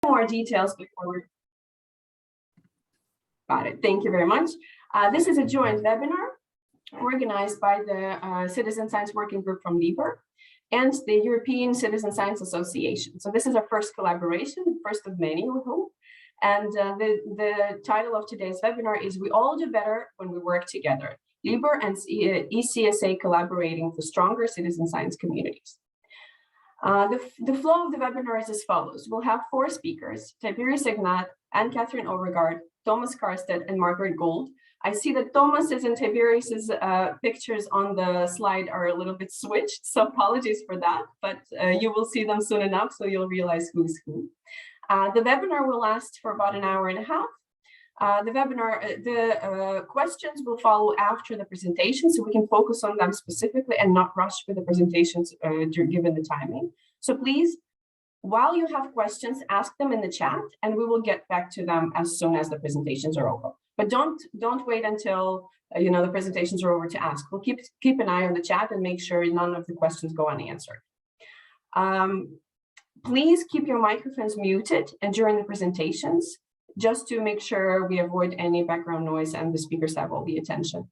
more details before we got it. Thank you very much. This is a joint webinar organized by the Citizen Science Working Group from LIBER and the European Citizen Science Association. So this is our first collaboration, first of many, we hope. And the title of today's webinar is "We All Do Better When We Work Together, LIBER and ECSA Collaborating for Stronger Citizen Science Communities." The flow of the webinar is as follows. We'll have 4 speakers: Tiberius Ignat, Anne-Catherine Obergaard, Thomas Carson, and Margaret Gold. I see that Thomas's and Tiberius's pictures on the slide are a little bit switched, so apologies for that, but you will see them soon enough, so you'll realize who's who. The webinar will last for about an hour and a half. The questions will follow after the presentation, so we can focus on them specifically and not rush for the presentations given the timing. So please, while you have questions, ask them in the chat, and we will get back to them as soon as the presentations are over. But don't wait until the presentations are over to ask. We'll keep an eye on the chat and make sure none of the questions go unanswered. Please keep your microphones muted and during the presentations, just to make sure we avoid any background noise and the speakers have all the attention.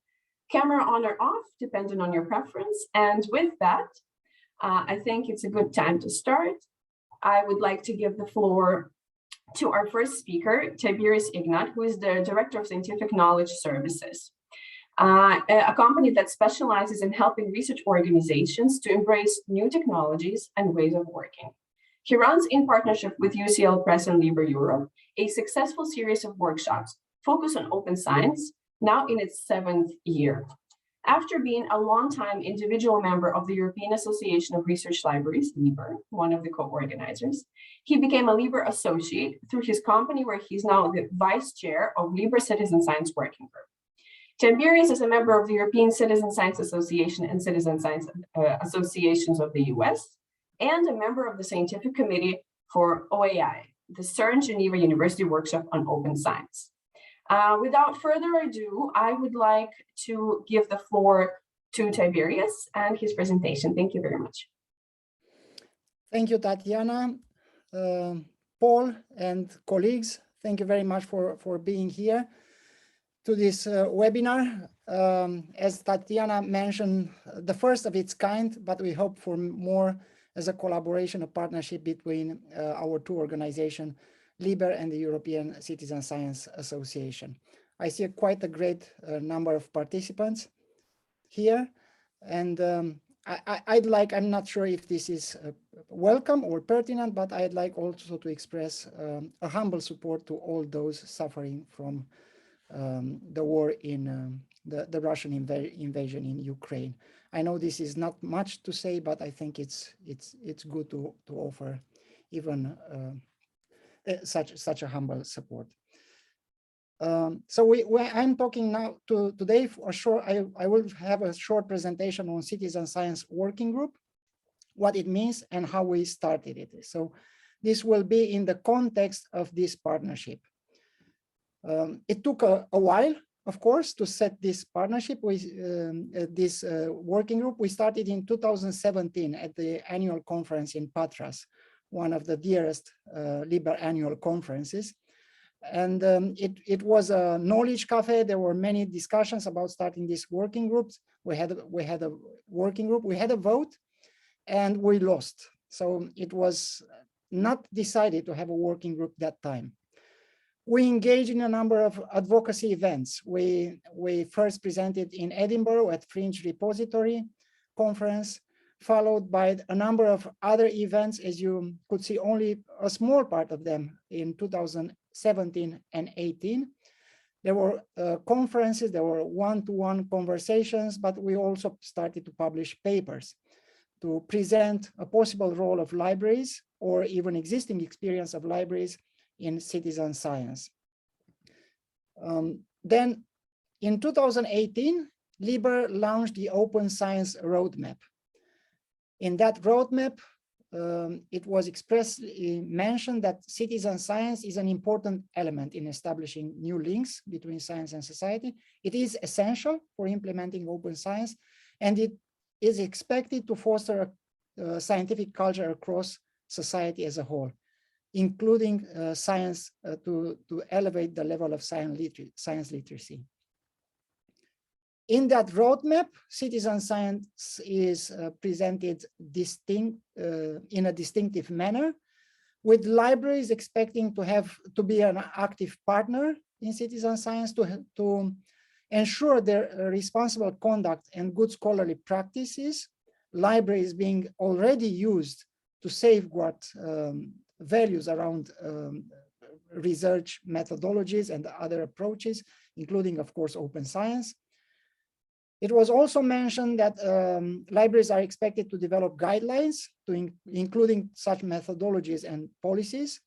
Camera on or off, depending on your preference. And with that, I think it's a good time to start. I would like to give the floor to our first speaker, Tiberius Ignat, who is the Director of Scientific Knowledge Services, a company that specializes in helping research organizations to embrace new technologies and ways of working. He runs, in partnership with UCL Press and LIBER Europe, a successful series of workshops focused on open science, now in its 7th year. After being a long-time individual member of the European Association of Research Libraries, LIBER, one of the co-organizers, he became a LIBER associate through his company, where he's now the vice chair of LIBER Citizen Science Working Group. Tiberius is a member of the European Citizen Science Association and Citizen Science Associations of the US, and a member of the Scientific Committee for OAI, the CERN Geneva University Workshop on Open Science. Without further ado, I would like to give the floor to Tiberius and his presentation. Thank you very much. Thank you, Tatiana. Paul and colleagues, thank you very much for being here to this webinar. As Tatiana mentioned, the first of its kind, but we hope for more as a collaboration, a partnership between our 2 organizations, LIBER and the European Citizen Science Association. I see quite a great number of participants here, and I'm not sure if this is welcome or pertinent, but I'd like also to express a humble support to all those suffering from the war in the Russian invasion in Ukraine. I know this is not much to say, but I think it's good to offer even such a humble support. So I'm talking now today for sure. I will have a short presentation on Citizen Science Working Group, what it means and how we started it. So this will be in the context of this partnership. It took a while, of course, to set this partnership with this working group. We started in 2017 at the annual conference in Patras, one of the dearest LIBER annual conferences. And it was a knowledge cafe. There were many discussions about starting these working groups. We had a working group, we had a vote, and we lost. So it was not decided to have a working group that time. We engaged in a number of advocacy events. We first presented in Edinburgh at Fringe Repository Conference, followed by a number of other events, as you could see, only a small part of them in 2017 and 18. There were conferences, there were one-to-one conversations, but we also started to publish papers to present a possible role of libraries or even existing experience of libraries in citizen science. Then in 2018, LIBER launched the Open Science Roadmap. In that roadmap, it was expressly mentioned that citizen science is an important element in establishing new links between science and society. It is essential for implementing open science, and it is expected to foster a scientific culture across society as a whole. including science to elevate the level of science literacy. In that roadmap, citizen science is presented in a distinctive manner, with libraries expecting to be an active partner in citizen science to ensure their responsible conduct and good scholarly practices. Libraries being already used to safeguard values around research methodologies and other approaches, including, of course, open science. It was also mentioned that libraries are expected to develop guidelines, including such methodologies and policies,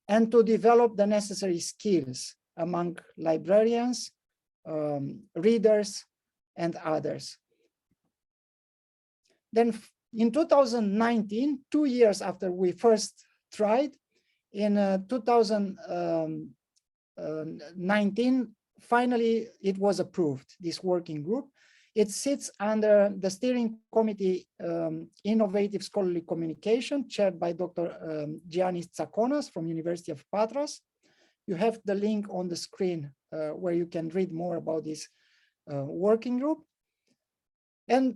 and to develop the necessary skills among librarians, readers, and others. Then in 2019, 2 years after we first tried, in 2019, finally, it was approved, this working group. It sits under the steering committee Innovative Scholarly Communication, chaired by Dr. Giannis Tsakonas from University of Patras. You have the link on the screen where you can read more about this working group. And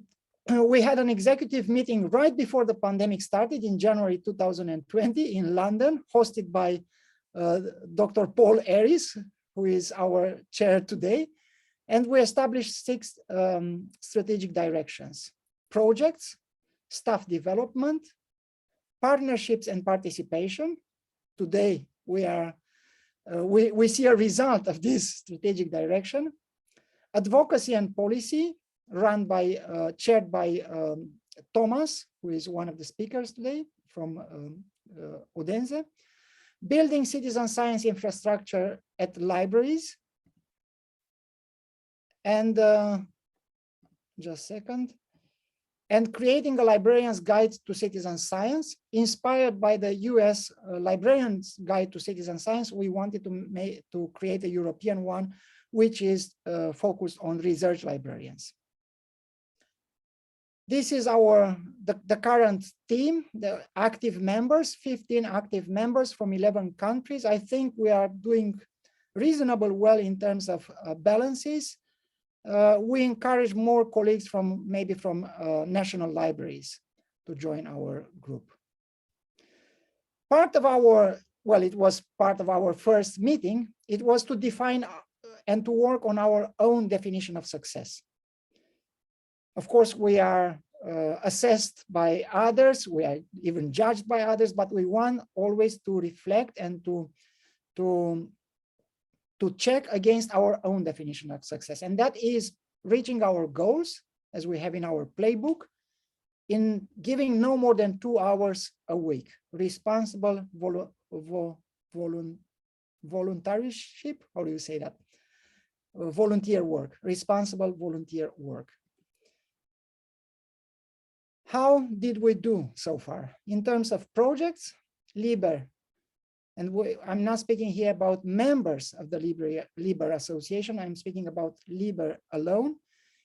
we had an executive meeting right before the pandemic started in January 2020 in London, hosted by Dr. Paul Aries, who is our chair today. And we established 6 strategic directions: projects, staff development, partnerships and participation. Today, we see a result of this strategic direction: advocacy and policy, chaired by Thomas, who is one of the speakers today from Odense; building citizen science infrastructure at libraries, and just a second, and creating a librarian's guide to citizen science. Inspired by the US librarian's guide to citizen science, we wanted to create a European one, which is focused on research librarians. This is the current team, the active members, 15 active members from 11 countries. I think we are doing reasonably well in terms of balances. We encourage more colleagues from national libraries to join our group. It was part of our first meeting. It was to define and to work on our own definition of success. Of course, we are assessed by others, we are even judged by others, but we want always to reflect and to check against our own definition of success. And that is reaching our goals, as we have in our playbook, in giving no more than 2 hours a week. Responsible volunteership, how do you say that? Volunteer work, responsible volunteer work. How did we do so far? In terms of projects, LIBER, and I'm not speaking here about members of the LIBER Association, I'm speaking about LIBER alone,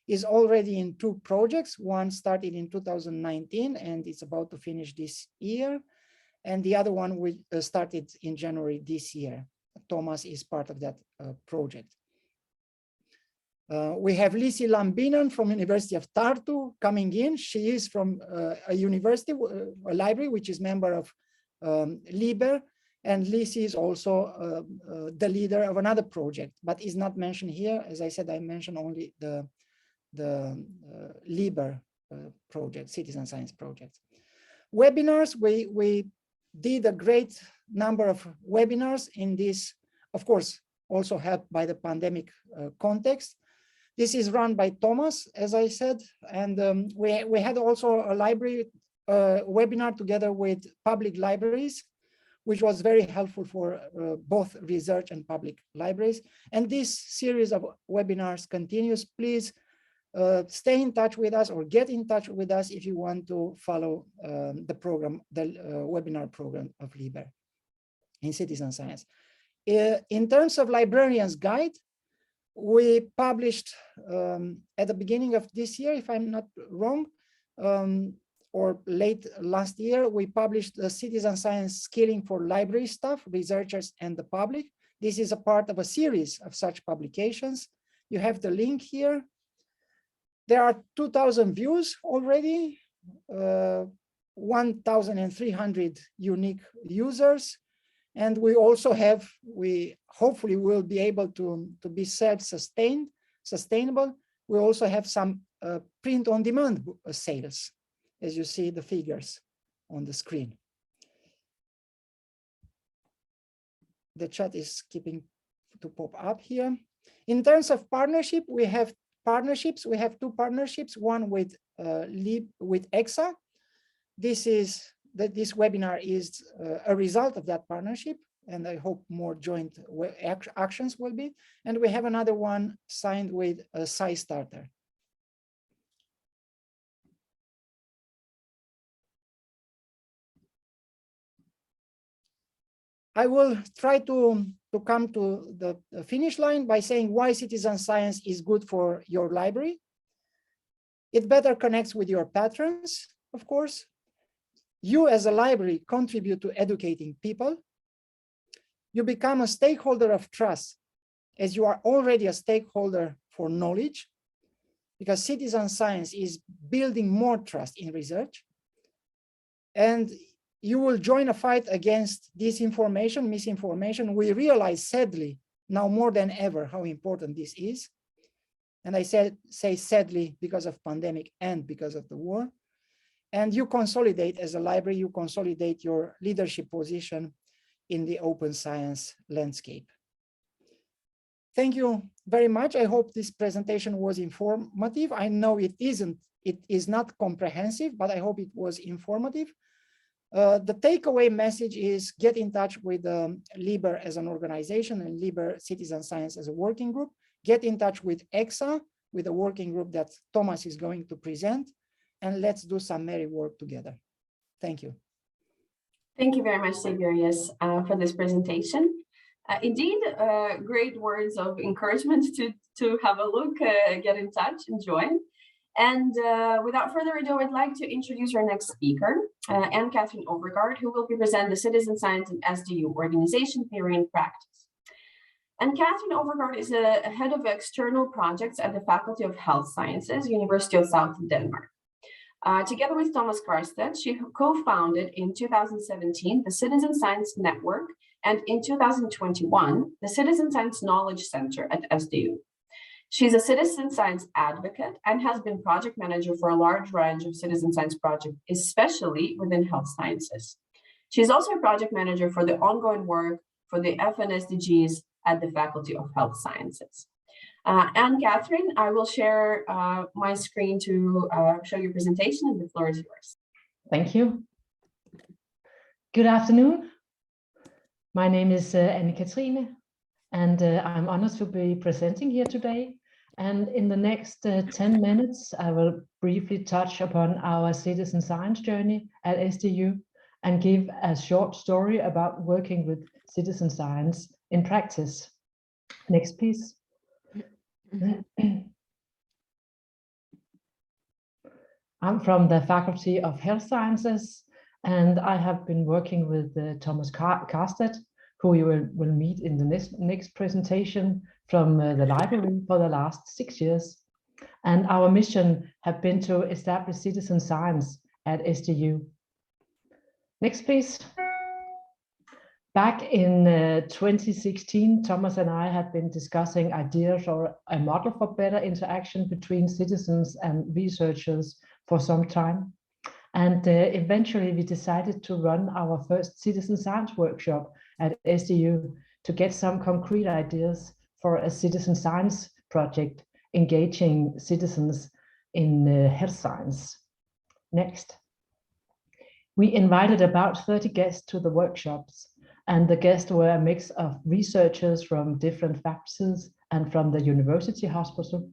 is already in 2 projects. One started in 2019 and it's about to finish this year. And the other one we started in January this year. Thomas is part of that project. We have Lisi Lambinan from University of Tartu coming in. She is from a university, a library, which is member of LIBER. And Lisi is also the leader of another project, but is not mentioned here. As I said, I mentioned only the LIBER project, citizen science project. Webinars, we did a great number of webinars in this, of course, also helped by the pandemic context. This is run by Thomas, as I said, and we had also a library webinar together with public libraries, which was very helpful for both research and public libraries. And this series of webinars continues. Please stay in touch with us or get in touch with us if you want to follow the program, the webinar program of LIBER in citizen science. In terms of librarian's guide, we published at the beginning of this year, if I'm not wrong, or late last year, we published the citizen science skilling for library staff, researchers, and the public. This is a part of a series of such publications. You have the link here. There are 2,000 views already, 1,300 unique users. And we also have, we hopefully will be able to be sustainable. We also have some print-on-demand sales, as you see the figures on the screen. The chat is keeping to pop up here. In terms of partnership, we have partnerships. We have two partnerships, one with ECSA. This webinar is a result of that partnership, and I hope more joint actions will be. And we have another one signed with a SciStarter. I will try to come to the finish line by saying why citizen science is good for your library. It better connects with your patrons, of course. You as a library contribute to educating people. You become a stakeholder of trust, as you are already a stakeholder for knowledge, because citizen science is building more trust in research. And you will join a fight against disinformation, misinformation. We realize, sadly, now more than ever, how important this is. And I say sadly because of pandemic and because of the war. And you consolidate as a library, you consolidate your leadership position in the open science landscape. Thank you very much. I hope this presentation was informative. I know it is not comprehensive, but I hope it was informative. The takeaway message is get in touch with LIBER as an organization and LIBER Citizen Science as a working group. Get in touch with ECSA, with a working group that Thomas is going to present, and let's do some merry work together. Thank you. Thank you very much, Tiberius, for this presentation. Indeed, great words of encouragement to have a look, get in touch, and join. And without further ado, I'd like to introduce our next speaker, Anne-Catherine Obergaard, who will present the Citizen Science and SDU Organization Theory and Practice. Anne-Catherine Obergaard is a head of external projects at the Faculty of Health Sciences, University of South Denmark. Together with Thomas Carson, she co-founded in 2017 the Citizen Science Network, and in 2021, the Citizen Science Knowledge Center at SDU. She's a citizen science advocate and has been project manager for a large range of citizen science projects, especially within health sciences. She's also a project manager for the ongoing work for the FNSDGs at the Faculty of Health Sciences. Anne-Catherine, I will share my screen to show your presentation, and the floor is yours. Thank you. Good afternoon. My name is Anne-Catherine, and I'm honored to be presenting here today. And in the next 10 minutes, I will briefly touch upon our citizen science journey at SDU and give a short story about working with citizen science in practice. Next, please. I'm from the Faculty of Health Sciences, and I have been working with Thomas Carson, who you will meet in the next presentation, from the library for the last 6 years. And our mission have been to establish citizen science at SDU. Next, please. Back in 2016, Thomas and I had been discussing ideas or a model for better interaction between citizens and researchers for some time. And eventually we decided to run our first citizen science workshop at SDU to get some concrete ideas for a citizen science project engaging citizens in health science. Next. We invited about 30 guests to the workshops, and the guests were a mix of researchers from different faculties and from the university hospital.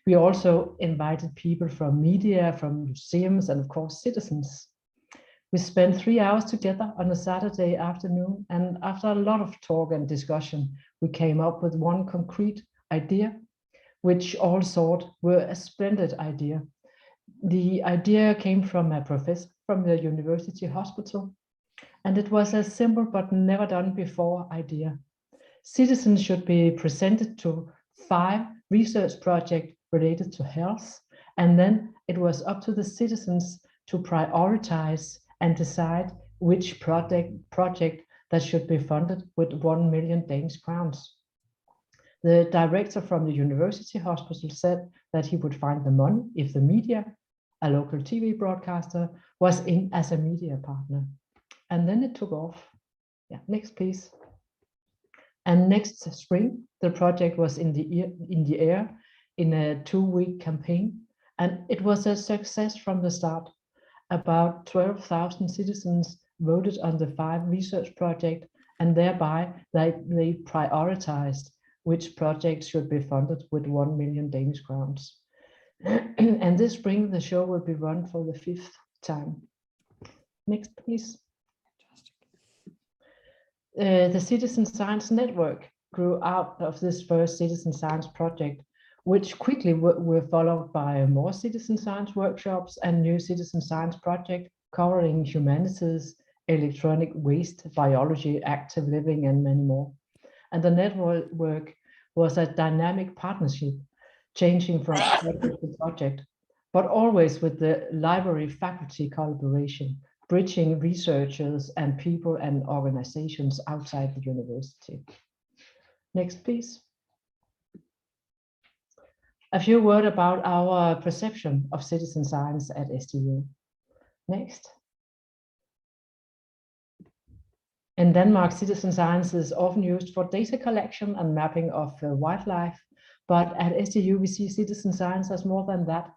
We also invited people from media, from museums, and of course citizens. We spent 3 hours together on a Saturday afternoon, and after a lot of talk and discussion, we came up with one concrete idea, which all thought were a splendid idea. The idea came from a professor from the university hospital, and it was a simple but never done before idea. Citizens should be presented to 5 research projects related to health, and then it was up to the citizens to prioritize and decide which project that should be funded with 1 million Danish crowns. The director from the university hospital said that he would find the money if the media, a local TV broadcaster, was in as a media partner. And then it took off. Yeah, next please. And next spring, the project was in the air in a 2-week campaign, and it was a success from the start. About 12,000 citizens voted on the 5 research projects, and thereby they prioritized which projects should be funded with 1 million Danish crowns. And this spring, the show will be run for the 5th time. Next, please. The Citizen Science Network grew out of this first citizen science project, which quickly were followed by more citizen science workshops and new citizen science projects covering humanities, electronic waste, biology, active living, and many more. And the network was a dynamic partnership, changing from project to project, but always with the library faculty collaboration, bridging researchers and people and organizations outside the university. Next, please. A few words about our perception of citizen science at SDU. Next. In Denmark, citizen science is often used for data collection and mapping of wildlife, but at SDU we see citizen science as more than that.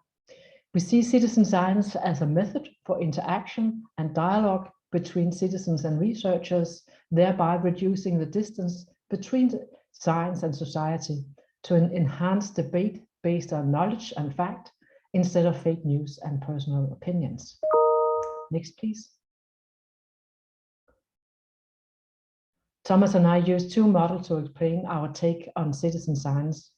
We see citizen science as a method for interaction and dialogue between citizens and researchers, thereby reducing the distance between science and society to enhance debate based on knowledge and fact instead of fake news and personal opinions. Next, please. Thomas and I use 2 models to explain our take on citizen science.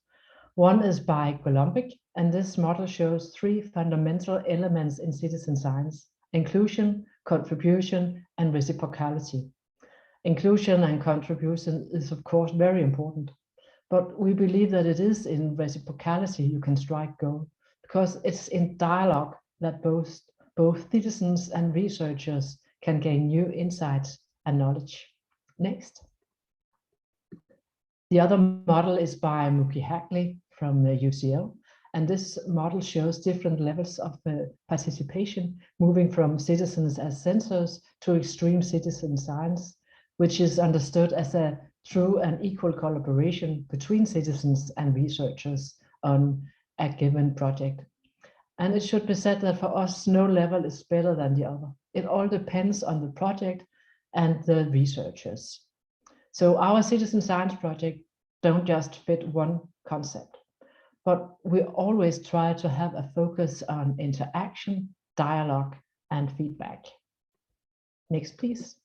One is by Golombek, and this model shows 3 fundamental elements in citizen science: inclusion, contribution, and reciprocality. Inclusion and contribution is of course very important, but we believe that it is in reciprocality you can strike gold, because it's in dialogue that both citizens and researchers can gain new insights and knowledge. Next. The other model is by Muki Hackley from UCL, and this model shows different levels of participation, moving from citizens as censors to extreme citizen science, which is understood as a true and equal collaboration between citizens and researchers on a given project. And it should be said that for us, no level is better than the other. It all depends on the project and the researchers. So our citizen science project don't just fit one concept, but we always try to have a focus on interaction, dialogue, and feedback. Next, please.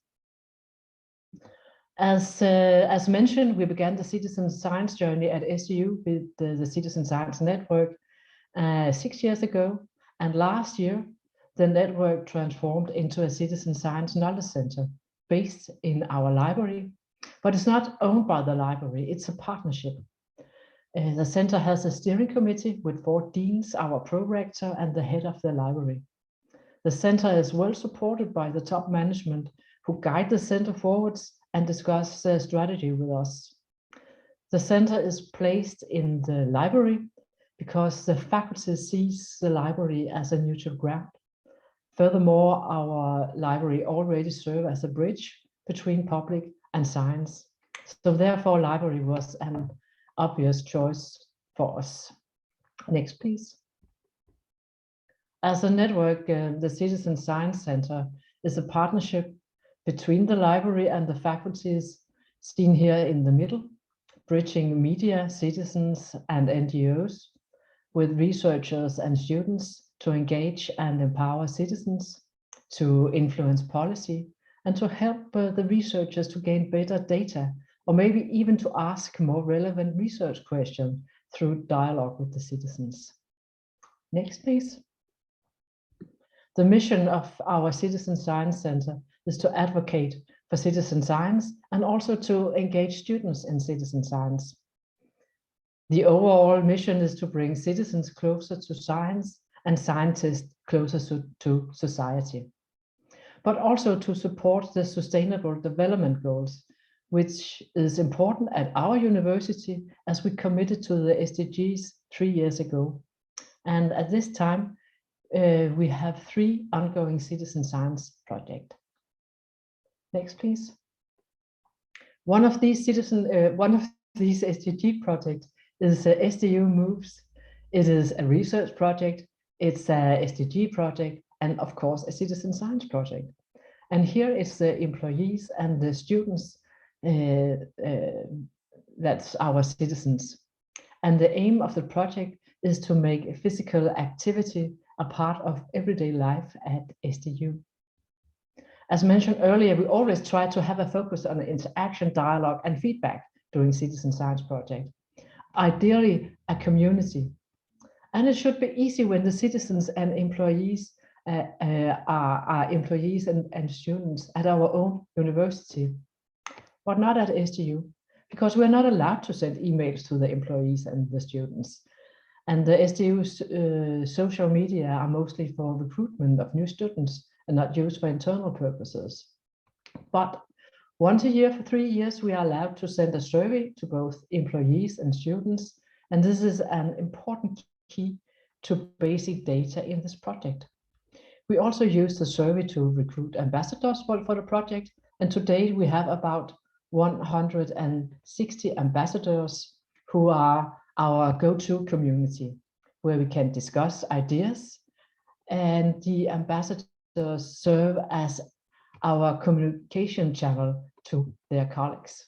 As mentioned, we began the citizen science journey at SDU with the Citizen Science Network 6 years ago, and last year the network transformed into a citizen science knowledge center based in our library, but it's not owned by the library, it's a partnership. The center has a steering committee with 4 deans, our pro-rector, and the head of the library. The center is well supported by the top management who guide the center forwards and discuss their strategy with us. The center is placed in the library because the faculty sees the library as a neutral ground. Furthermore, our library already serves as a bridge between public and science. So therefore, library was an obvious choice for us. Next, please. As a network, the Citizen Science Center is a partnership between the library and the faculties, seen here in the middle, bridging media, citizens, and NGOs with researchers and students to engage and empower citizens, to influence policy, and to help the researchers to gain better data, or maybe even to ask more relevant research questions through dialogue with the citizens. Next, please. The mission of our Citizen Science Center is to advocate for citizen science and also to engage students in citizen science. The overall mission is to bring citizens closer to science and scientists closer to society, but also to support the Sustainable Development Goals, which is important at our university as we committed to the SDGs 3 years ago. And at this time, we have 3 ongoing citizen science projects. Next, please. One of these SDG projects is SDU Moves. It is a research project, it's a SDG project, and of course a citizen science project. And here it's the employees and the students, that's our citizens. And the aim of the project is to make physical activity a part of everyday life at SDU. As mentioned earlier, we always try to have a focus on interaction, dialogue, and feedback during citizen science project. Ideally, a community. And it should be easy when the citizens and employees are employees and students at our own university, but not at SDU, because we're not allowed to send emails to the employees and the students. And the SDU's social media are mostly for recruitment of new students and not used for internal purposes. But once a year for 3 years, we are allowed to send a survey to both employees and students. And this is an important key to basic data in this project. We also use the survey to recruit ambassadors for the project. And today we have about 160 ambassadors who are our go-to community, where we can discuss ideas, and the ambassadors serve as our communication channel to their colleagues.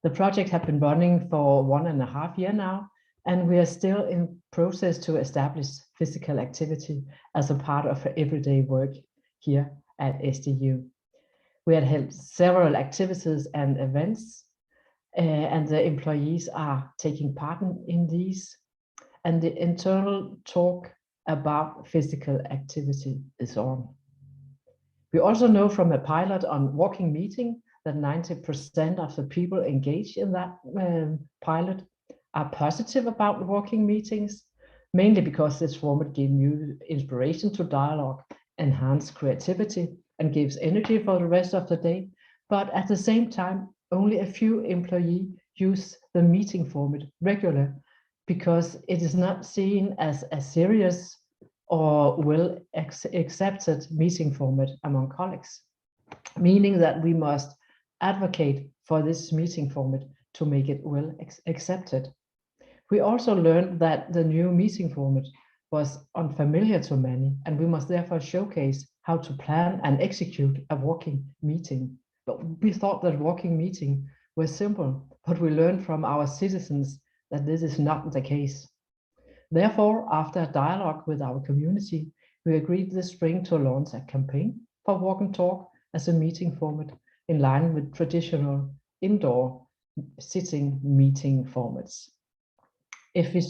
The project has been running for 1.5 years now, and we are still in process to establish physical activity as a part of everyday work here at SDU. We had held several activities and events, and the employees are taking part in these, and the internal talk about physical activity is on. We also know from a pilot on walking meeting that 90% of the people engaged in that pilot are positive about walking meetings, mainly because this format gives new inspiration to dialogue, enhance creativity, and gives energy for the rest of the day. But at the same time, only a few employees use the meeting format regularly because it is not seen as a serious or well accepted meeting format among colleagues, meaning that we must advocate for this meeting format to make it well accepted. We also learned that the new meeting format was unfamiliar to many, and we must therefore showcase how to plan and execute a walking meeting. But we thought that walking meeting was simple, but we learned from our citizens that this is not the case. Therefore, after a dialogue with our community, we agreed this spring to launch a campaign for walk and talk as a meeting format in line with traditional indoor sitting meeting formats. If we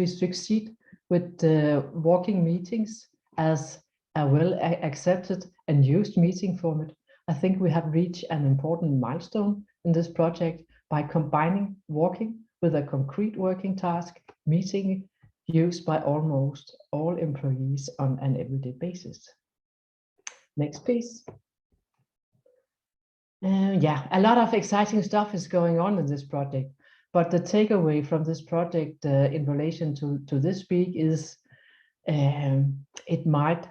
succeed with the walking meetings as a well accepted and used meeting format, I think we have reached an important milestone in this project by combining walking with a concrete working task, meeting used by almost all employees on an everyday basis. Next, please. Yeah, a lot of exciting stuff is going on in this project, but the takeaway from this project in relation to this week is it might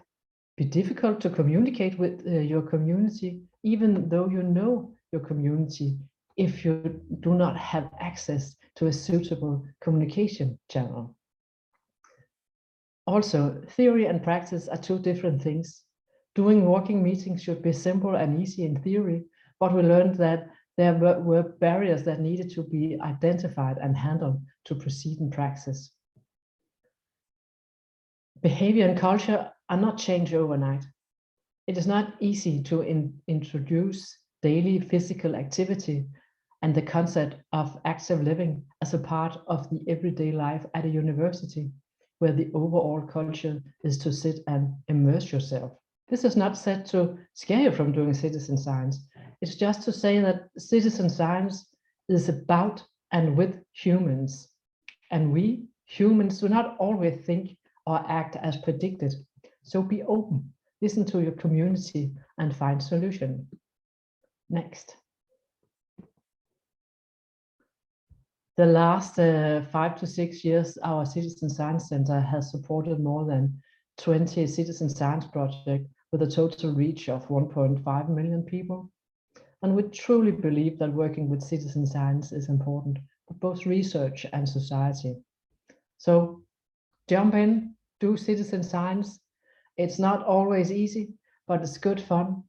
be difficult to communicate with your community, even though you know your community, if you do not have access to a suitable communication channel. Also, theory and practice are 2 different things. Doing walking meetings should be simple and easy in theory, but we learned that there were barriers that needed to be identified and handled to proceed in practice. Behavior and culture are not changed overnight. It is not easy to introduce daily physical activity and the concept of active living as a part of the everyday life at a university. where the overall culture is to sit and immerse yourself. This is not said to scare you from doing citizen science. It's just to say that citizen science is about and with humans. And we humans do not always think or act as predicted. So be open, listen to your community and find solution. Next. The last 5 to 6 years, our Citizen Science Center has supported more than 20 citizen science projects with a total reach of 1.5 million people. And we truly believe that working with citizen science is important for both research and society. So jump in, do citizen science. It's not always easy, but it's good fun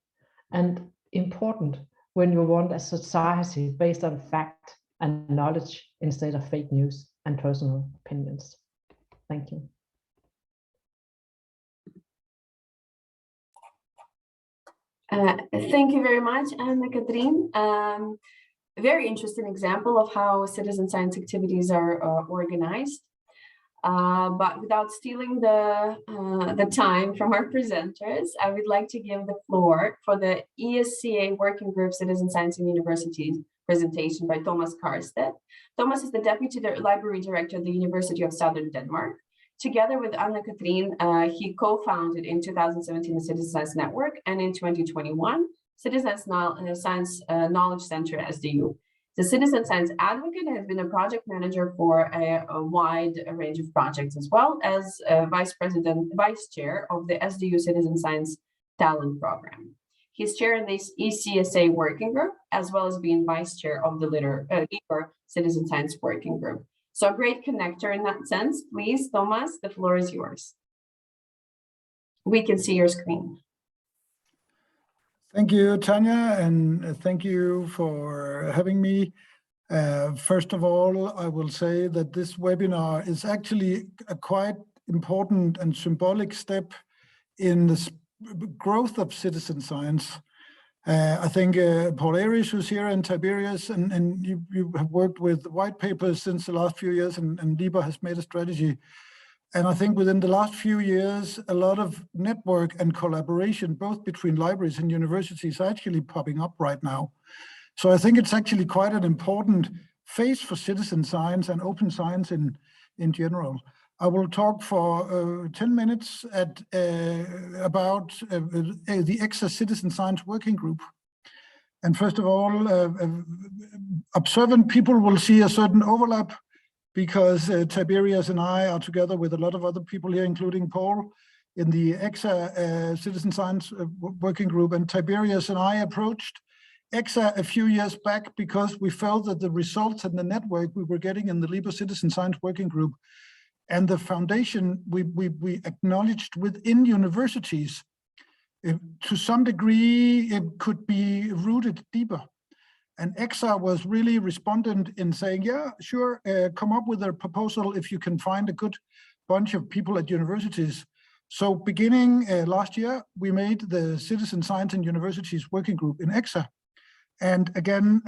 and important when you want a society based on fact and knowledge instead of fake news and personal opinions. Thank you. Thank you very much, Anne-Catherine. Very interesting example of how citizen science activities are organized. But without stealing the time from our presenters, I would like to give the floor for the ESCA Working Group Citizen Science in Universities presentation by Thomas Carson. Thomas is the Deputy Library Director at the University of Southern Denmark. Together with Anne-Catherine, he co-founded in 2017 the Citizen Science Network, and in 2021, Citizen Science Knowledge Center, SDU. The Citizen Science Advocate has been a project manager for a wide range of projects, as well as Vice Chair of the SDU Citizen Science Talent Program. He's chair in this ECSA working group, as well as being Vice Chair of the LIBER Citizen Science Working Group. So a great connector in that sense. Please, Thomas, the floor is yours. We can see your screen. Thank you, Tanya, and thank you for having me. First of all, I will say that this webinar is actually a quite important and symbolic step in the growth of citizen science. I think Paul Erich, who's here, and Tiberius, and you have worked with white papers since the last few years, and LIBER has made a strategy. And I think within the last few years, a lot of network and collaboration, both between libraries and universities, are actually popping up right now. So I think it's actually quite an important phase for citizen science and open science in general. I will talk for 10 minutes about the ECSA Citizen Science Working Group. And first of all, observant people will see a certain overlap, because Tiberius and I are together with a lot of other people here, including Paul, in the ECSA Citizen Science Working Group. And Tiberius and I approached ECSA a few years back because we felt that the results and the network we were getting in the LIBER Citizen Science Working Group and the foundation we acknowledged within universities, to some degree, it could be rooted deeper. And ECSA was really respondent in saying, yeah, sure, come up with a proposal if you can find a good bunch of people at universities. So beginning last year, we made the Citizen Science and Universities Working Group in ECSA. And again,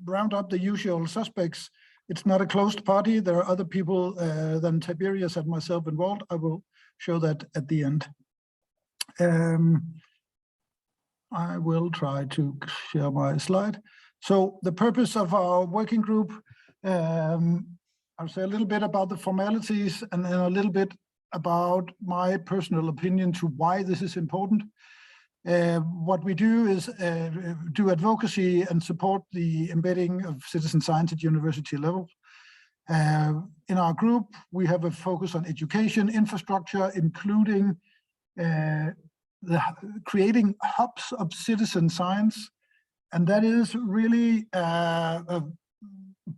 round up the usual suspects. It's not a closed party. There are other people than Tiberius and myself involved. I will show that at the end. I will try to share my slide. So the purpose of our working group, I'll say a little bit about the formalities and then a little bit about my personal opinion to why this is important. What we do is do advocacy and support the embedding of citizen science at university level. In our group, we have a focus on education infrastructure, including creating hubs of citizen science. And that is really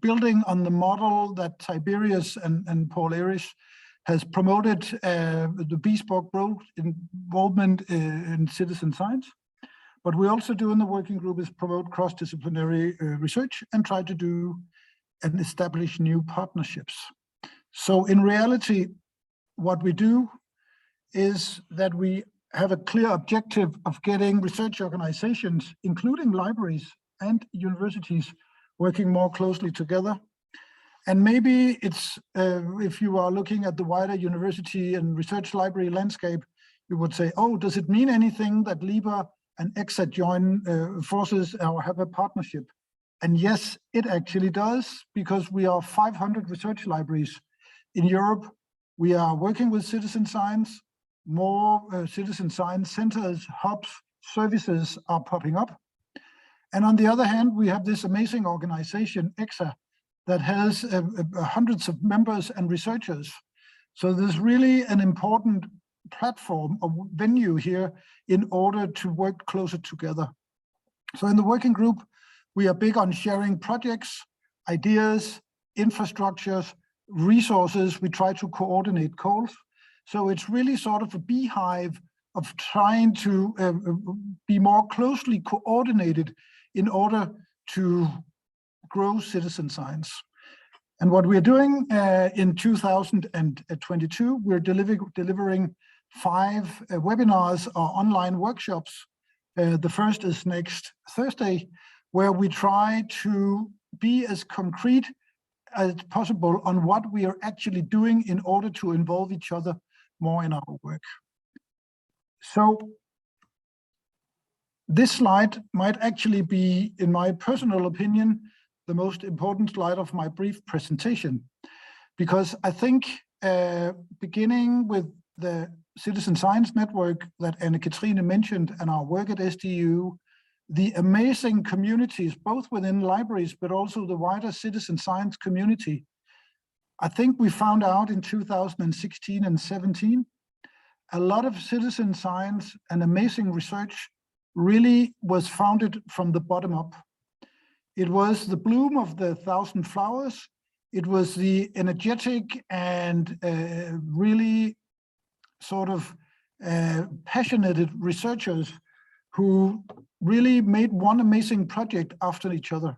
building on the model that Tiberius and Paul Erich has promoted, the bespoke involvement in citizen science. What we also do in the working group is promote cross-disciplinary research and try to do and establish new partnerships. So in reality, what we do is that we have a clear objective of getting research organizations, including libraries and universities, working more closely together. And maybe it's, if you are looking at the wider university and research library landscape, you would say, oh, does it mean anything that LIBER and ECSA join forces or have a partnership? And yes, it actually does, because we are 500 research libraries in Europe. We are working with citizen science. More citizen science centers, hubs, services are popping up. And on the other hand, we have this amazing organization, ECSA, that has hundreds of members and researchers. So there's really an important platform or venue here in order to work closer together. So in the working group, we are big on sharing projects, ideas, infrastructures, resources. We try to coordinate calls. So it's really sort of a beehive of trying to be more closely coordinated in order to grow citizen science. And what we're doing in 2022, we're delivering 5 webinars or online workshops. The first is next Thursday, where we try to be as concrete as possible on what we are actually doing in order to involve each other more in our work. So this slide might actually be, in my personal opinion, the most important slide of my brief presentation, because I think beginning with the Citizen Science Network that Anne-Katrine mentioned and our work at SDU, the amazing communities, both within libraries, but also the wider citizen science community. I think we found out in 2016 and 17, a lot of citizen science and amazing research really was founded from the bottom up. It was the bloom of the 1,000 flowers. It was the energetic and really sort of passionate researchers who really made one amazing project after each other.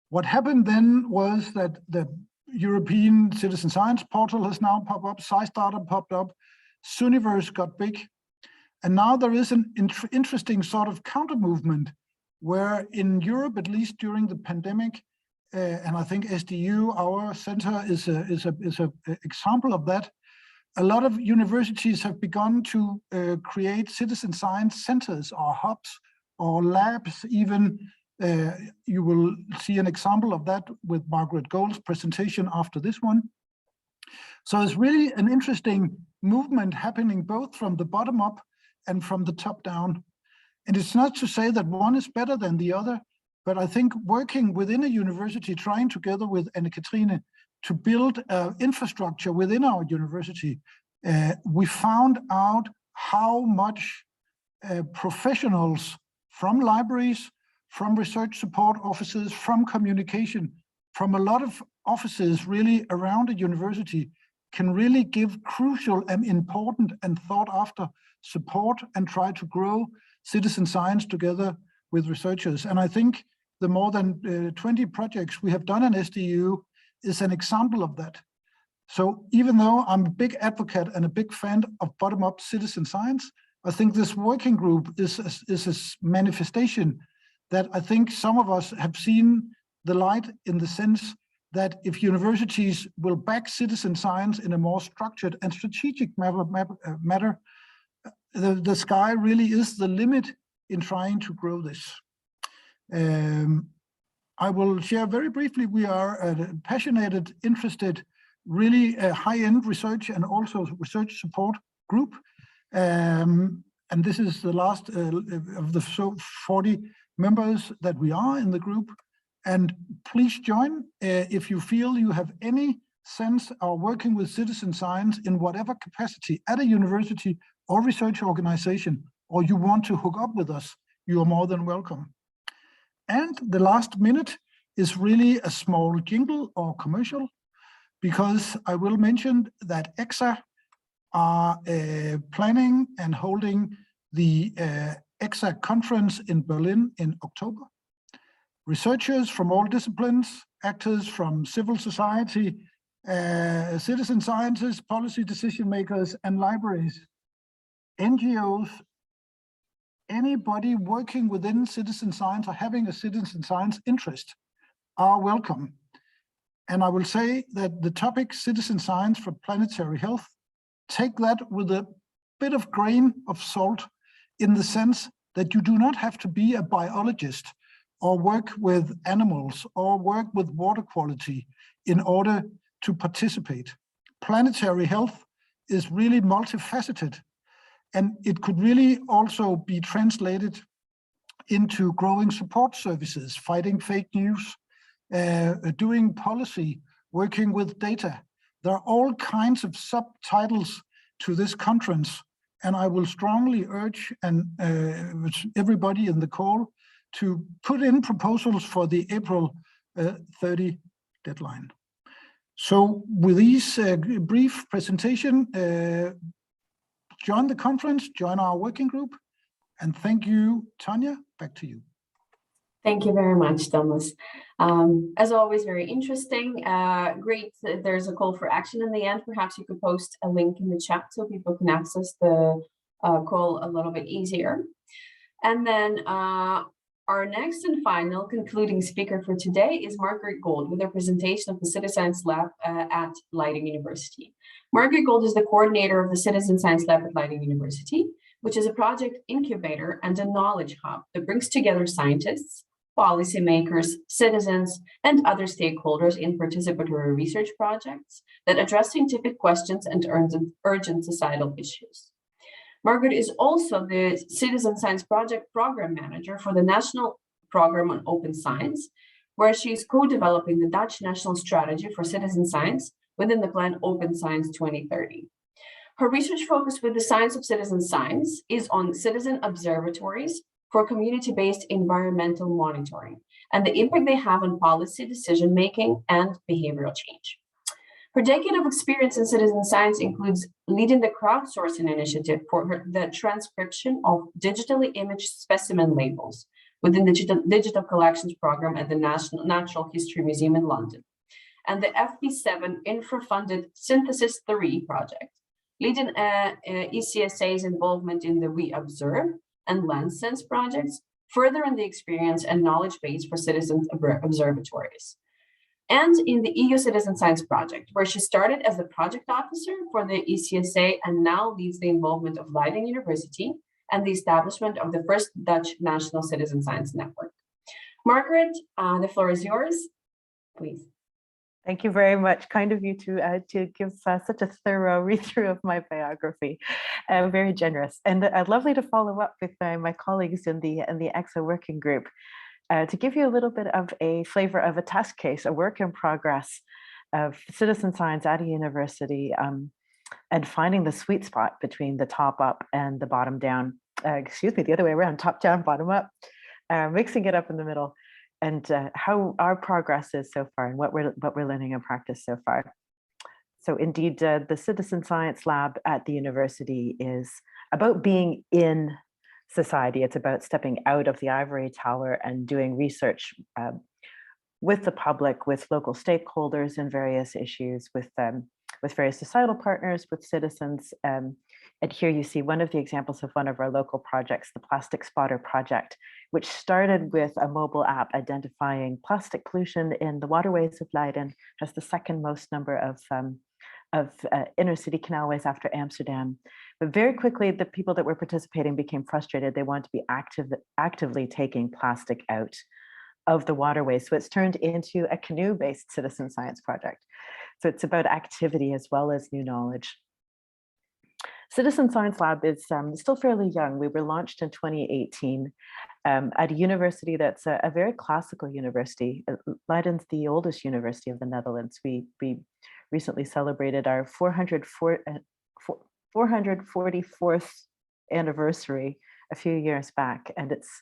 What happened then was that the European Citizen Science Portal has now popped up, SciStarter popped up, Suniverse got big, and now there is an interesting sort of counter movement where in Europe, at least during the pandemic, and I think SDU, our center, is an example of that. A lot of universities have begun to create citizen science centers or hubs or labs. Even you will see an example of that with Margaret Gold's presentation after this one. So it's really an interesting movement happening both from the bottom up and from the top down. And it's not to say that one is better than the other, but I think working within a university, trying together with Anne-Katrine to build infrastructure within our university, we found out how much professionals from libraries, from research support offices, from communication, from a lot of offices really around a university can really give crucial and important and thought after support and try to grow citizen science together with researchers. And I think the more than 20 projects we have done in SDU is an example of that. So even though I'm a big advocate and a big fan of bottom-up citizen science, I think this working group is a manifestation that I think some of us have seen the light, in the sense that if universities will back citizen science in a more structured and strategic matter, the sky really is the limit in trying to grow this. I will share very briefly, we are a passionate, interested, really high-end research and also research support group. And this is the last of the 40 members that we are in the group. And please join if you feel you have any sense of working with citizen science in whatever capacity at a university or research organization, or you want to hook up with us, you are more than welcome. And the last minute is really a small jingle or commercial, because I will mention that ECSA are planning and holding the ECSA conference in Berlin in October. Researchers from all disciplines, actors from civil society, citizen scientists, policy decision makers, and libraries, NGOs, anybody working within citizen science or having a citizen science interest are welcome. And I will say that the topic citizen science for planetary health, take that with a bit of grain of salt, in the sense that you do not have to be a biologist or work with animals or work with water quality in order to participate. Planetary health is really multifaceted, and it could really also be translated into growing support services, fighting fake news, doing policy, working with data. There are all kinds of subtitles to this conference, and I will strongly urge everybody in the call to put in proposals for the April 30 deadline. So with these brief presentation, join the conference, join our working group, and thank you, Tanya. Back to you. Thank you very much, Thomas. As always, very interesting. Great. There's a call for action in the end. Perhaps you could post a link in the chat so people can access the call a little bit easier. And then our next and final concluding speaker for today is Margaret Gold with a presentation of the Citizen Science Lab at Leiden University. Margaret Gold is the coordinator of the Citizen Science Lab at Leiden University, which is a project incubator and a knowledge hub that brings together scientists, policymakers, citizens, and other stakeholders in participatory research projects that address scientific questions and urgent societal issues. Margaret is also the Citizen Science Project Program Manager for the National Program on Open Science, where she is co-developing the Dutch National Strategy for Citizen Science within the plan Open Science 2030. Her research focus with the Science of Citizen Science is on citizen observatories for community-based environmental monitoring and the impact they have on policy decision-making and behavioral change. Her decade of experience in citizen science includes leading the crowdsourcing initiative for the transcription of digitally imaged specimen labels within the digital collections program at the Natural History Museum in London, and the FP7 infra-funded Synthesis 3 project, leading ECSA's involvement in the We Observe and LandSense projects, furthering the experience and knowledge base for citizens observatories. And in the EU Citizen Science Project, where she started as the project officer for the ECSA and now leads the involvement of Leiden University and the establishment of the first Dutch National Citizen Science Network. Margaret, the floor is yours, please. Thank you very much. Kind of you to give such a thorough read-through of my biography. Very generous, and lovely to follow up with my colleagues in the ECSA working group to give you a little bit of a flavor of a test case, a work in progress of citizen science at a university, and finding the sweet spot between the top up and the bottom down. Excuse me, the other way around, top down, bottom up, mixing it up in the middle. And how our progress is so far, and what we're learning in practice so far. So indeed, the Citizen Science Lab at the university is about being in society. It's about stepping out of the ivory tower and doing research with the public, with local stakeholders in various issues, with various societal partners, with citizens. And here you see one of the examples of one of our local projects, the Plastic Spotter Project, which started with a mobile app identifying plastic pollution in the waterways of Leiden, has the second most number of inner city canalways after Amsterdam. But very quickly, the people that were participating became frustrated. They wanted to be actively taking plastic out of the waterways. So it's turned into a canoe-based citizen science project. So it's about activity as well as new knowledge. Citizen Science Lab is still fairly young. We were launched in 2018 at a university that's a very classical university. Leiden's the oldest university of the Netherlands. We recently celebrated our 444th anniversary a few years back, and it's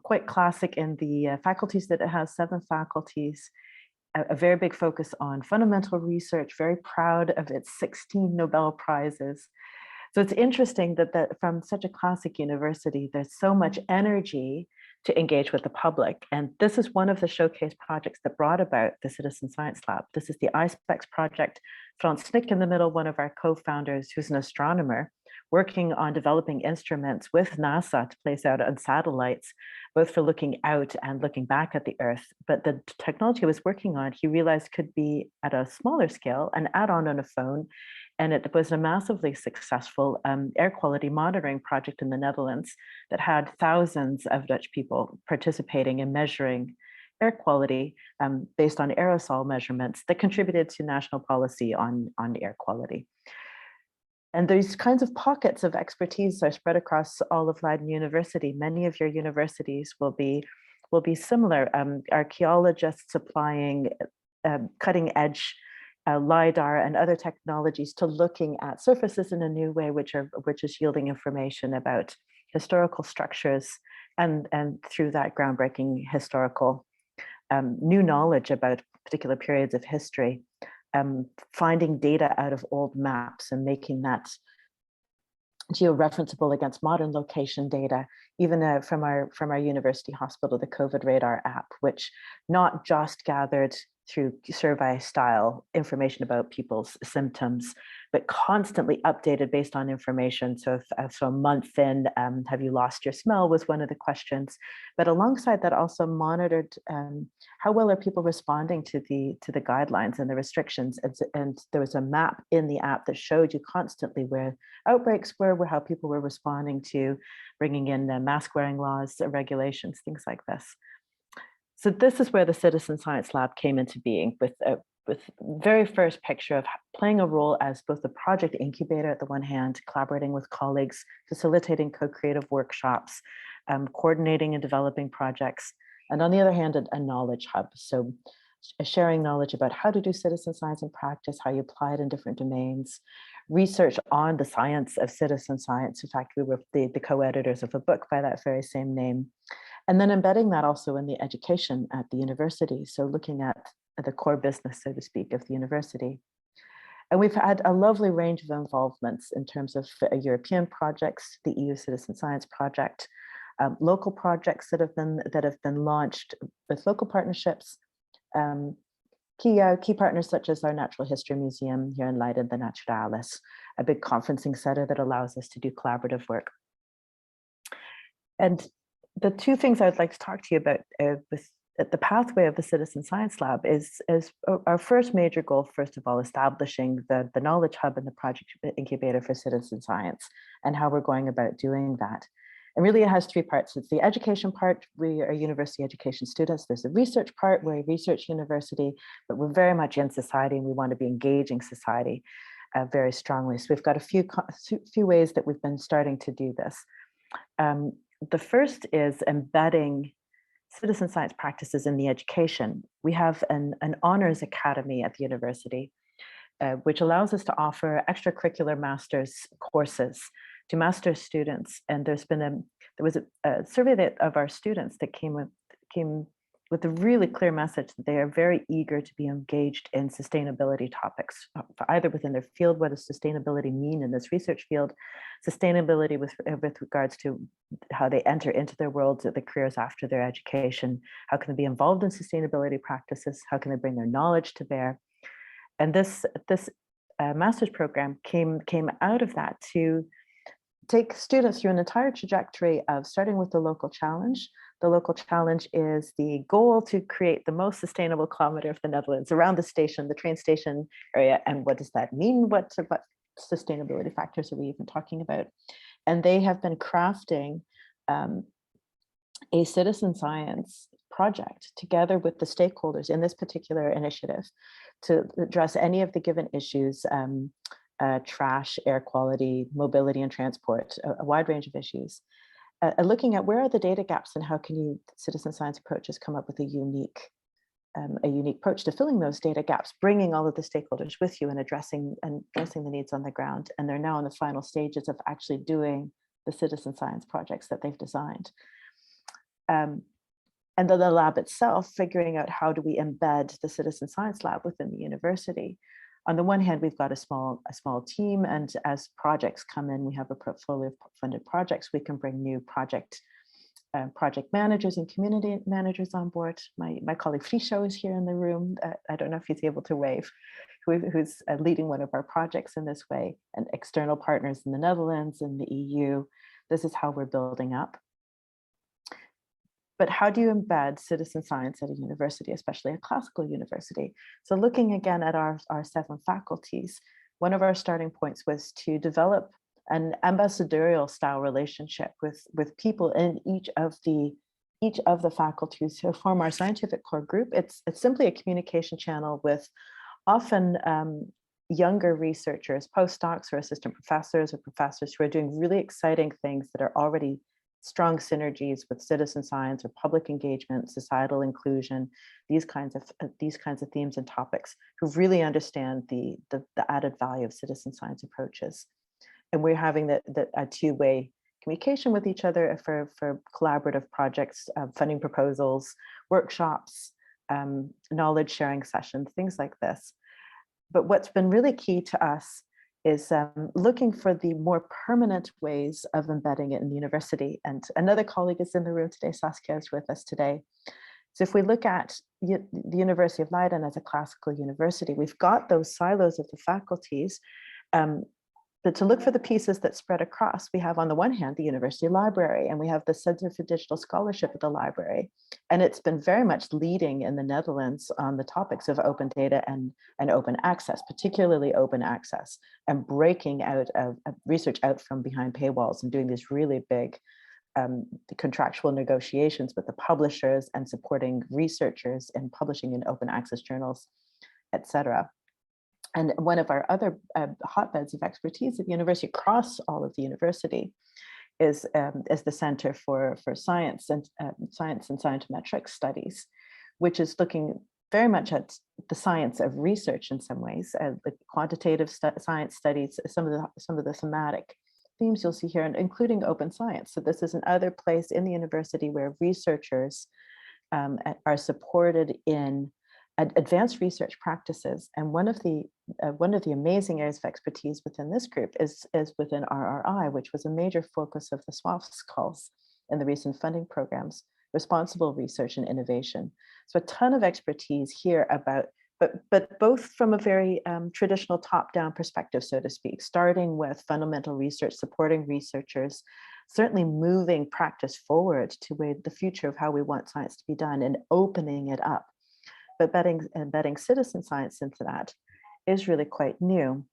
quite classic in the faculties that it has, 7 faculties, a very big focus on fundamental research, very proud of its 16 Nobel Prizes. So it's interesting that from such a classic university, there's so much energy to engage with the public. And this is one of the showcase projects that brought about the Citizen Science Lab. This is the ISPEX project. Frans Snick in the middle, one of our co-founders, who's an astronomer, working on developing instruments with NASA to place out on satellites, both for looking out and looking back at the Earth. But the technology he was working on, he realized could be at a smaller scale, an add-on on a phone. And it was a massively successful air quality monitoring project in the Netherlands that had thousands of Dutch people participating in measuring air quality based on aerosol measurements that contributed to national policy on air quality. And these kinds of pockets of expertise are spread across all of Leiden University. Many of your universities will be similar. Archaeologists applying cutting edge LIDAR and other technologies to looking at surfaces in a new way, which is yielding information about historical structures and through that groundbreaking historical new knowledge about particular periods of history. Finding data out of old maps and making that georeferenceable against modern location data, even from our university hospital, the COVID Radar app, which not just gathered through survey style information about people's symptoms, but constantly updated based on information. So a month in, have you lost your smell was one of the questions. But alongside that, also monitored how well are people responding to the guidelines and the restrictions. And there was a map in the app that showed you constantly where outbreaks were, how people were responding to bringing in mask wearing laws, regulations, things like this. So this is where the Citizen Science Lab came into being, with very first picture of playing a role as both the project incubator at the one hand, collaborating with colleagues, facilitating co-creative workshops, coordinating and developing projects, and on the other hand, a knowledge hub. So sharing knowledge about how to do citizen science in practice, how you apply it in different domains, research on the science of citizen science. In fact, we were the co-editors of a book by that very same name. And then embedding that also in the education at the university. So looking at the core business, so to speak, of the university. And we've had a lovely range of involvements in terms of European projects, the EU Citizen Science Project, local projects that have been launched with local partnerships, key partners such as our Natural History Museum here in Leiden, the Naturalis, a big conferencing center that allows us to do collaborative work. And the two things I'd like to talk to you about with the pathway of the Citizen Science Lab is our first major goal, first of all, establishing the knowledge hub and the project incubator for citizen science and how we're going about doing that. And really it has three parts. It's the education part. We are university education students. There's a research part. We're a research university, but we're very much in society and we want to be engaging society very strongly. So we've got a few ways that we've been starting to do this. The first is embedding citizen science practices in the education. We have an honors academy at the university, which allows us to offer extracurricular master's courses to master's students. And there was a survey of our students that came with a really clear message that they are very eager to be engaged in sustainability topics, either within their field. What does sustainability mean in this research field? Sustainability with regards to how they enter into their worlds, the careers after their education. How can they be involved in sustainability practices? How can they bring their knowledge to bear? And this master's program came out of that to take students through an entire trajectory of starting with the local challenge. The local challenge is the goal to create the most sustainable kilometer of the Netherlands around the station, the train station area. And what does that mean? What sustainability factors are we even talking about? And they have been crafting a citizen science project together with the stakeholders in this particular initiative to address any of the given issues, trash, air quality, mobility and transport, a wide range of issues. Looking at where are the data gaps and how can citizen science approaches come up with a unique approach to filling those data gaps, bringing all of the stakeholders with you and addressing the needs on the ground. And they're now in the final stages of actually doing the citizen science projects that they've designed. And then the lab itself, figuring out how do we embed the citizen science lab within the university. On the one hand, we've got a small team, and as projects come in, we have a portfolio of funded projects. We can bring new project managers and community managers on board. My colleague Friso is here in the room. I don't know if he's able to wave, who's leading one of our projects in this way, and external partners in the Netherlands and the EU. This is how we're building up. But how do you embed citizen science at a university, especially a classical university? So looking again at our 7 faculties, one of our starting points was to develop an ambassadorial style relationship with people in each of the faculties who form our scientific core group. It's simply a communication channel with often younger researchers, postdocs or assistant professors or professors who are doing really exciting things that are already strong synergies with citizen science or public engagement, societal inclusion, these kinds of themes and topics, who really understand the added value of citizen science approaches. And we're having a two-way communication with each other for collaborative projects, funding proposals, workshops, knowledge sharing sessions, things like this. But what's been really key to us is looking for the more permanent ways of embedding it in the university. And another colleague is in the room today, Saskia is with us today. So if we look at the University of Leiden as a classical university, we've got those silos of the faculties, but to look for the pieces that spread across, we have on the one hand, the university library, and we have the Center for Digital Scholarship at the library. And it's been very much leading in the Netherlands on the topics of open data and open access, particularly open access, and breaking out of research out from behind paywalls and doing these really big contractual negotiations with the publishers and supporting researchers and publishing in open access journals, et cetera. And one of our other hotbeds of expertise at the university, across all of the university, is the Center for Science and Scientometric Studies, which is looking very much at the science of research in some ways, the quantitative science studies, some of the thematic themes you'll see here, and including open science. So this is another place in the university where researchers are supported in advanced research practices. And one of the amazing areas of expertise within this group is within RRI, which was a major focus of the SWAF's calls in the recent funding programs, responsible research and innovation. So a ton of expertise here about, but both from a very traditional top-down perspective, so to speak, starting with fundamental research, supporting researchers, certainly moving practice forward to the future of how we want science to be done and opening it up. But embedding citizen science into that is really quite new.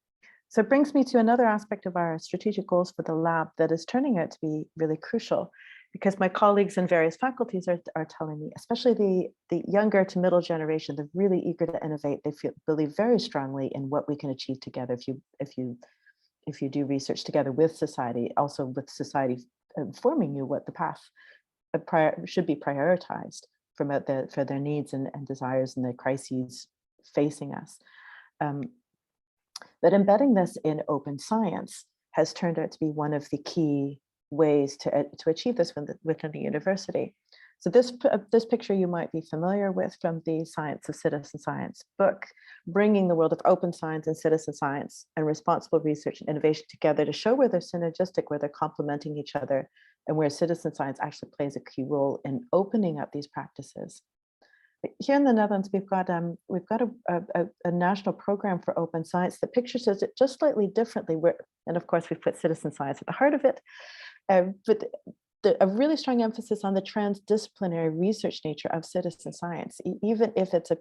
So it brings me to another aspect of our strategic goals for the lab that is turning out to be really crucial, because my colleagues in various faculties are telling me, especially the younger to middle generation, they're really eager to innovate. They believe very strongly in what we can achieve together if you do research together with society, also with society informing you what the path should be prioritized for their needs and desires and the crises facing us. But embedding this in open science has turned out to be one of the key ways to achieve this within the university. So this picture you might be familiar with from the Science of Citizen Science book, bringing the world of open science and citizen science and responsible research and innovation together to show where they're synergistic, where they're complementing each other, and where citizen science actually plays a key role in opening up these practices. But here in the Netherlands, we've got a national program for open science that pictures it just slightly differently. And of course, we've put citizen science at the heart of it, but a really strong emphasis on the transdisciplinary research nature of citizen science, even if it's a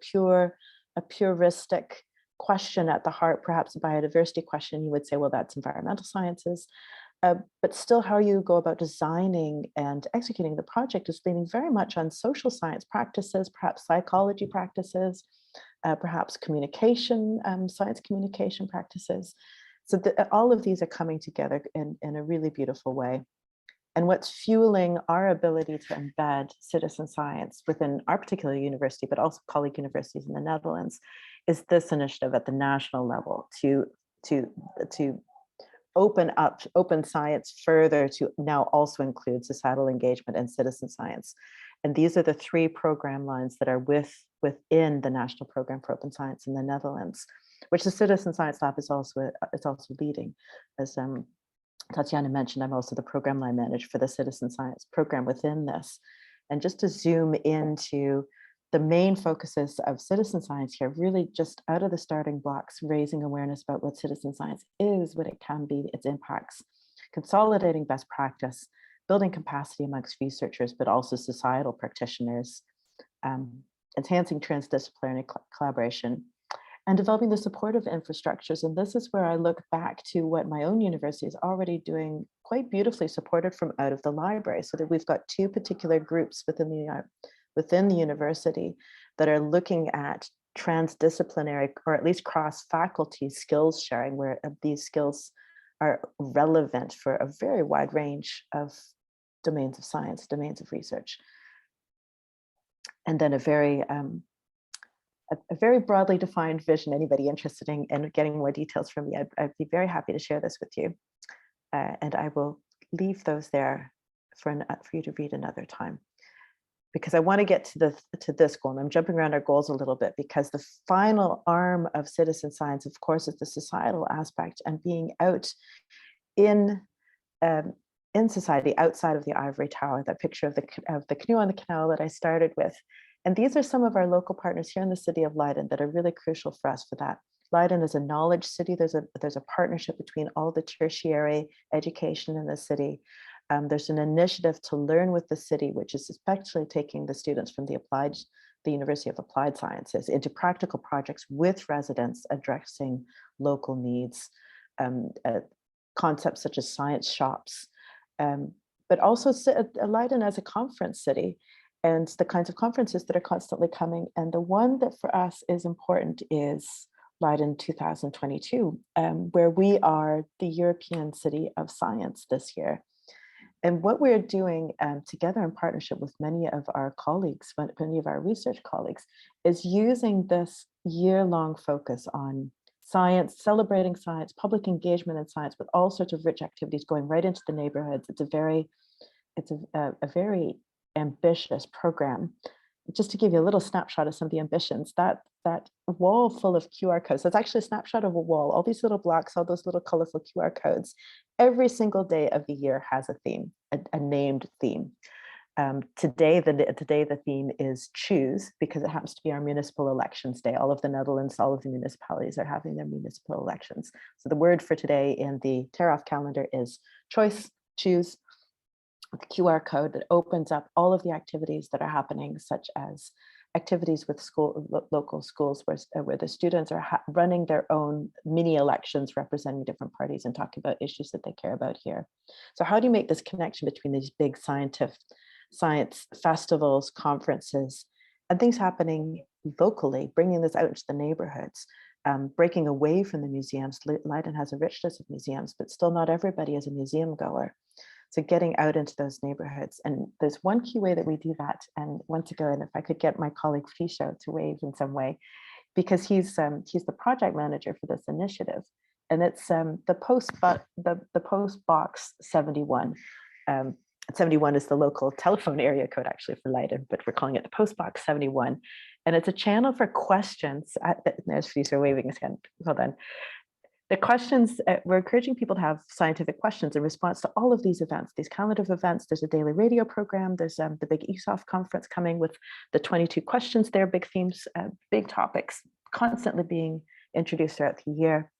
puristic question at the heart, perhaps a biodiversity question, you would say, well, that's environmental sciences. But still, how you go about designing and executing the project is leaning very much on social science practices, perhaps psychology practices, perhaps communication, science communication practices. So all of these are coming together in a really beautiful way. And what's fueling our ability to embed citizen science within our particular university, but also colleague universities in the Netherlands, is this initiative at the national level to open up open science further to now also include societal engagement and citizen science. And these are the 3 program lines that are within the National Program for Open Science in the Netherlands, which the Citizen Science Lab is also leading. As Tatiana mentioned, I'm also the program line manager for the Citizen Science program within this. And just to zoom into the main focuses of citizen science here, really just out of the starting blocks, raising awareness about what citizen science is, what it can be, its impacts, consolidating best practice, building capacity amongst researchers, but also societal practitioners, enhancing transdisciplinary collaboration, and developing the supportive infrastructures. And this is where I look back to what my own university is already doing quite beautifully, supported from out of the library, so that we've got two particular groups within the university that are looking at transdisciplinary, or at least cross-faculty skills sharing, where these skills are relevant for a very wide range of domains of science, domains of research. And then a very broadly defined vision. Anybody interested in getting more details from me, I'd be very happy to share this with you. And I will leave those there for you to read another time, because I want to get to this goal. And I'm jumping around our goals a little bit, because the final arm of citizen science, of course, is the societal aspect, and being out in society, outside of the ivory tower, that picture of the canoe on the canal that I started with. And these are some of our local partners here in the city of Leiden that are really crucial for us for that. Leiden is a knowledge city. There's a partnership between all the tertiary education in the city. There's an initiative to learn with the city, which is especially taking the students from the University of Applied Sciences into practical projects with residents addressing local needs, concepts such as science shops, but also Leiden as a conference city, and the kinds of conferences that are constantly coming. And the one that for us is important is Leiden 2022, where we are the European City of Science this year. And what we're doing together in partnership with many of our colleagues, many of our research colleagues, is using this year-long focus on science, celebrating science, public engagement in science, with all sorts of rich activities going right into the neighborhoods. It's a very ambitious program. Just to give you a little snapshot of some of the ambitions, that wall full of QR codes, that's actually a snapshot of a wall, all these little blocks, all those little colorful QR codes. Every single day of the year has a theme, a named theme. Today the theme is choose, because it happens to be our municipal elections day. All of the Netherlands, all of the municipalities are having their municipal elections. So the word for today in the tear-off calendar is choice, choose, with a QR code that opens up all of the activities that are happening, such as activities with local schools where the students are running their own mini elections representing different parties and talking about issues that they care about here. So how do you make this connection between these big science festivals, conferences, and things happening locally, bringing this out into the neighborhoods, breaking away from the museums? Leiden has a richness of museums, but still not everybody is a museum goer. So getting out into those neighborhoods. And there's one key way that we do that. And once again, if I could get my colleague Fisho to wave in some way, because he's the project manager for this initiative. And it's the post box 71. 71 is the local telephone area code actually for Leiden, but we're calling it the post box 71. And it's a channel for questions. There's Fisho waving his hand. Hold on. The questions, we're encouraging people to have scientific questions in response to all of these events, these calendar of events. There's a daily radio program. There's the big ESOF conference coming with the 22 questions there, big themes, big topics constantly being introduced throughout the year.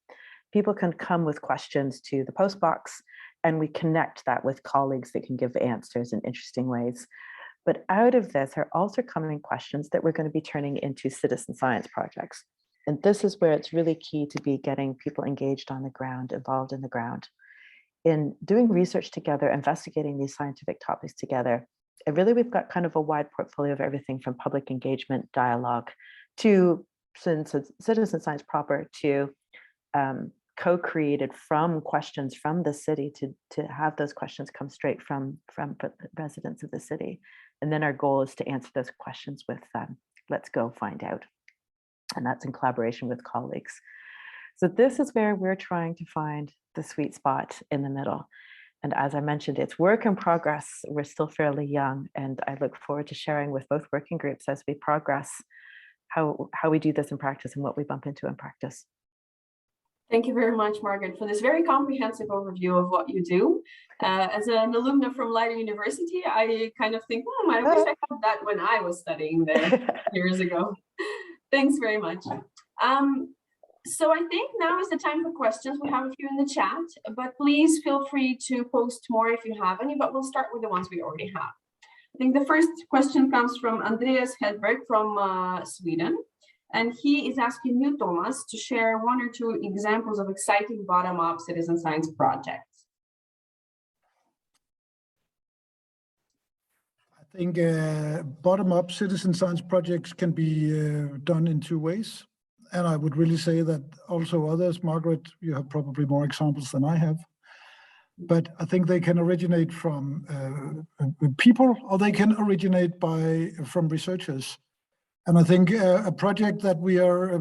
People can come with questions to the post box, and we connect that with colleagues that can give answers in interesting ways. But out of this are also coming questions that we're going to be turning into citizen science projects. And this is where it's really key to be getting people engaged on the ground, involved in the ground, in doing research together, investigating these scientific topics together. And really, we've got kind of a wide portfolio of everything from public engagement, dialogue, to citizen science proper, to co-created from questions from the city, to have those questions come straight from residents of the city. And then our goal is to answer those questions with let's go find out. And that's in collaboration with colleagues. So this is where we're trying to find the sweet spot in the middle. And as I mentioned, it's work in progress. We're still fairly young, and I look forward to sharing with both working groups as we progress how we do this in practice and what we bump into in practice. Thank you very much, Margaret, for this very comprehensive overview of what you do. As an alumna from Leiden University, I kind of think, I wish I had that when I was studying there years ago. Thanks very much. So I think now is the time for questions. We have a few in the chat, but please feel free to post more if you have any, but we'll start with the ones we already have. I think the first question comes from Andreas Hedberg from Sweden. And he is asking you, Thomas, to share 1 or 2 examples of exciting bottom-up citizen science projects. I think bottom-up citizen science projects can be done in 2 ways. And I would really say that also others, Margaret, you have probably more examples than I have. But I think they can originate from people, or they can originate from researchers. And I think a project that we are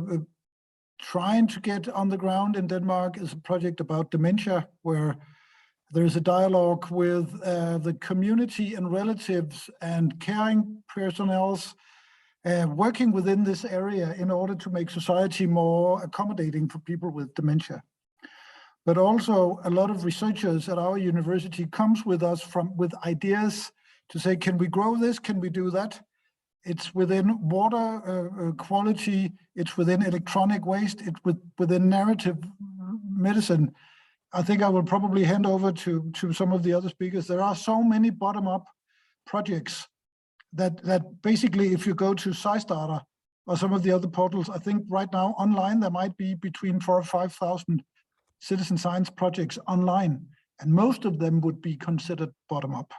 trying to get on the ground in Denmark is a project about dementia, where there is a dialogue with the community and relatives and caring personnel working within this area in order to make society more accommodating for people with dementia. But also a lot of researchers at our university comes with us with ideas to say, can we grow this? Can we do that? It's within water quality, it's within electronic waste, it's within narrative medicine. I think I will probably hand over to some of the other speakers. There are so many bottom-up projects that basically, if you go to SciStarter or some of the other portals, I think right now online there might be between 4,000 or 5,000 citizen science projects online, and most of them would be considered bottom-up.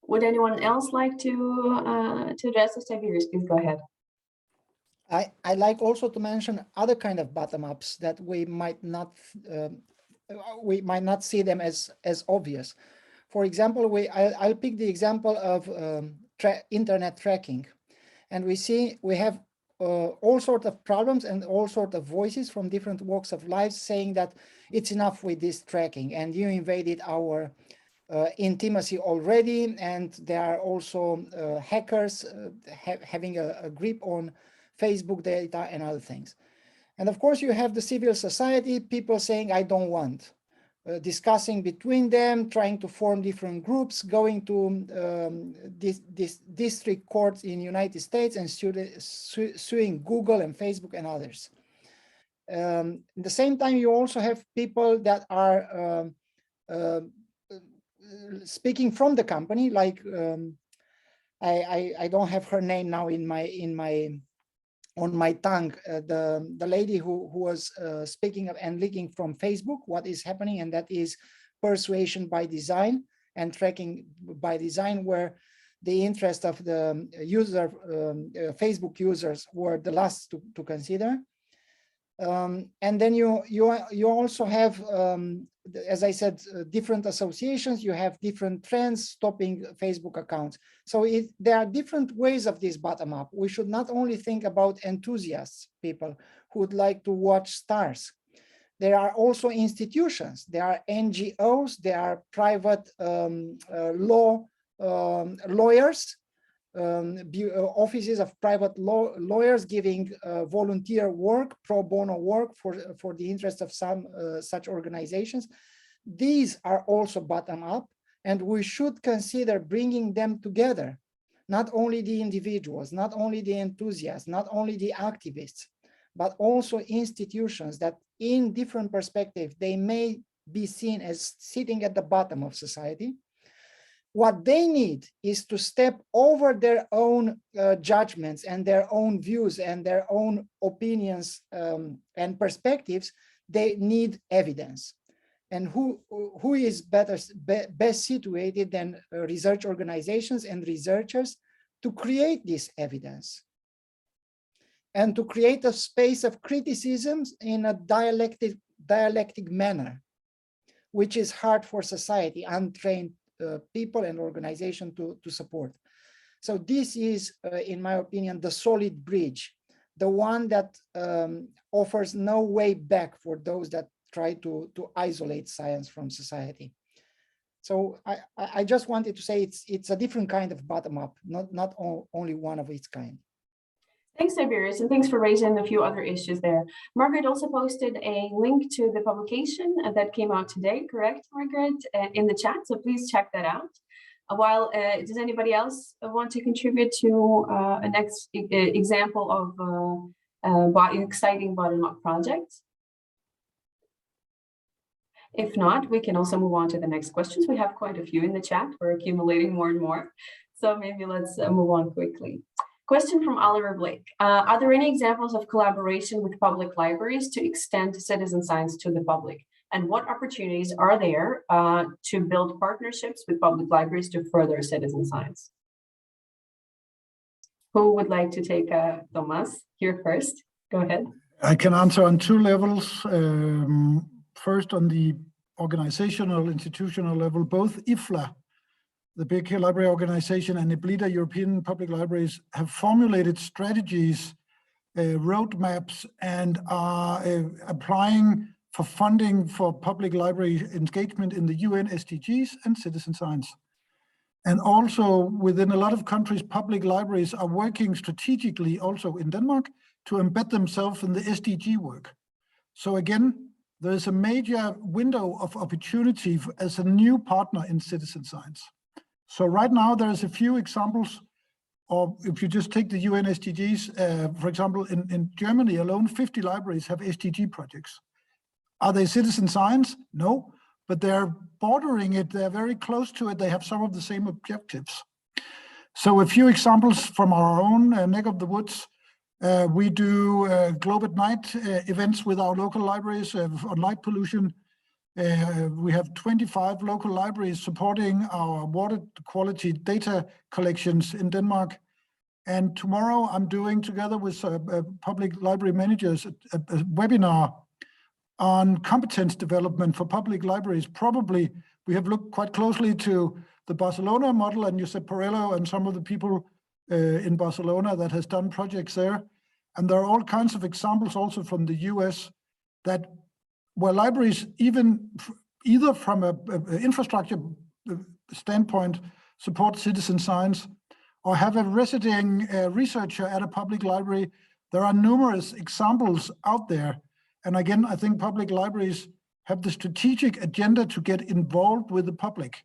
Would anyone else like to address this? Tiberius, please go ahead. I like also to mention other kind of bottom-ups that we might not see them as obvious. For example, I'll pick the example of internet tracking, and we have all sorts of problems and all sorts of voices from different walks of life saying that it's enough with this tracking, and you invaded our intimacy already, and there are also hackers having a grip on Facebook data and other things. And of course, you have the civil society, people saying, I don't want, discussing between them, trying to form different groups, going to district courts in United States and suing Google and Facebook and others. At the same time, you also have people that are speaking from the company, like I don't have her name now on my tongue, the lady who was speaking of and leaking from Facebook what is happening, and that is persuasion by design and tracking by design, where the interest of the user, Facebook users, were the last to consider. And then you also have, as I said, different associations. You have different trends stopping Facebook accounts. So there are different ways of this bottom up. We should not only think about enthusiasts, people who would like to watch stars. There are also institutions. There are NGOs. There are private lawyers. Offices of private lawyers giving volunteer work, pro bono work for the interest of some such organizations. These are also bottom up, and we should consider bringing them together. Not only the individuals, not only the enthusiasts, not only the activists, but also institutions that in different perspectives, they may be seen as sitting at the bottom of society. What they need is to step over their own judgments and their own views and their own opinions and perspectives. They need evidence. And who is best situated than research organizations and researchers to create this evidence and to create a space of criticisms in a dialectic manner, which is hard for society, untrained people and organization to support. So this is, in my opinion, the solid bridge, the one that offers no way back for those that try to isolate science from society. So I just wanted to say it's a different kind of bottom up, not only one of its kind. Thanks, Tiberius, and thanks for raising a few other issues there. Margaret also posted a link to the publication that came out today, correct, Margaret, in the chat, so please check that out. Does anybody else want to contribute to a next example of exciting bottom-up projects? If not, we can also move on to the next questions. We have quite a few in the chat. We're accumulating more and more. So maybe let's move on quickly. Question from Oliver Blake. Are there any examples of collaboration with public libraries to extend citizen science to the public? And what opportunities are there to build partnerships with public libraries to further citizen science? Who would like to take Thomas here first? Go ahead. I can answer on two levels. First, on the organizational, institutional level, both IFLA, the big library organization, and IBLIDA, European Public Libraries, have formulated strategies, roadmaps, and are applying for funding for public library engagement in the UN SDGs and citizen science. And also within a lot of countries, public libraries are working strategically also in Denmark to embed themselves in the SDG work. So again, there is a major window of opportunity as a new partner in citizen science. So right now there is a few examples, or if you just take the UN SDGs, for example, in Germany alone, 50 libraries have SDG projects. Are they citizen science? No, but they're bordering it. They're very close to it. They have some of the same objectives. So a few examples from our own neck of the woods. We do Globe at Night events with our local libraries on light pollution. We have 25 local libraries supporting our water quality data collections in Denmark. And tomorrow I'm doing, together with public library managers, a webinar on competence development for public libraries. Probably we have looked quite closely to the Barcelona model, and Josep Perello and some of the people in Barcelona that has done projects there. And there are all kinds of examples also from the US that where libraries, either from an infrastructure standpoint, support citizen science, or have a residing researcher at a public library. There are numerous examples out there. And again, I think public libraries have the strategic agenda to get involved with the public.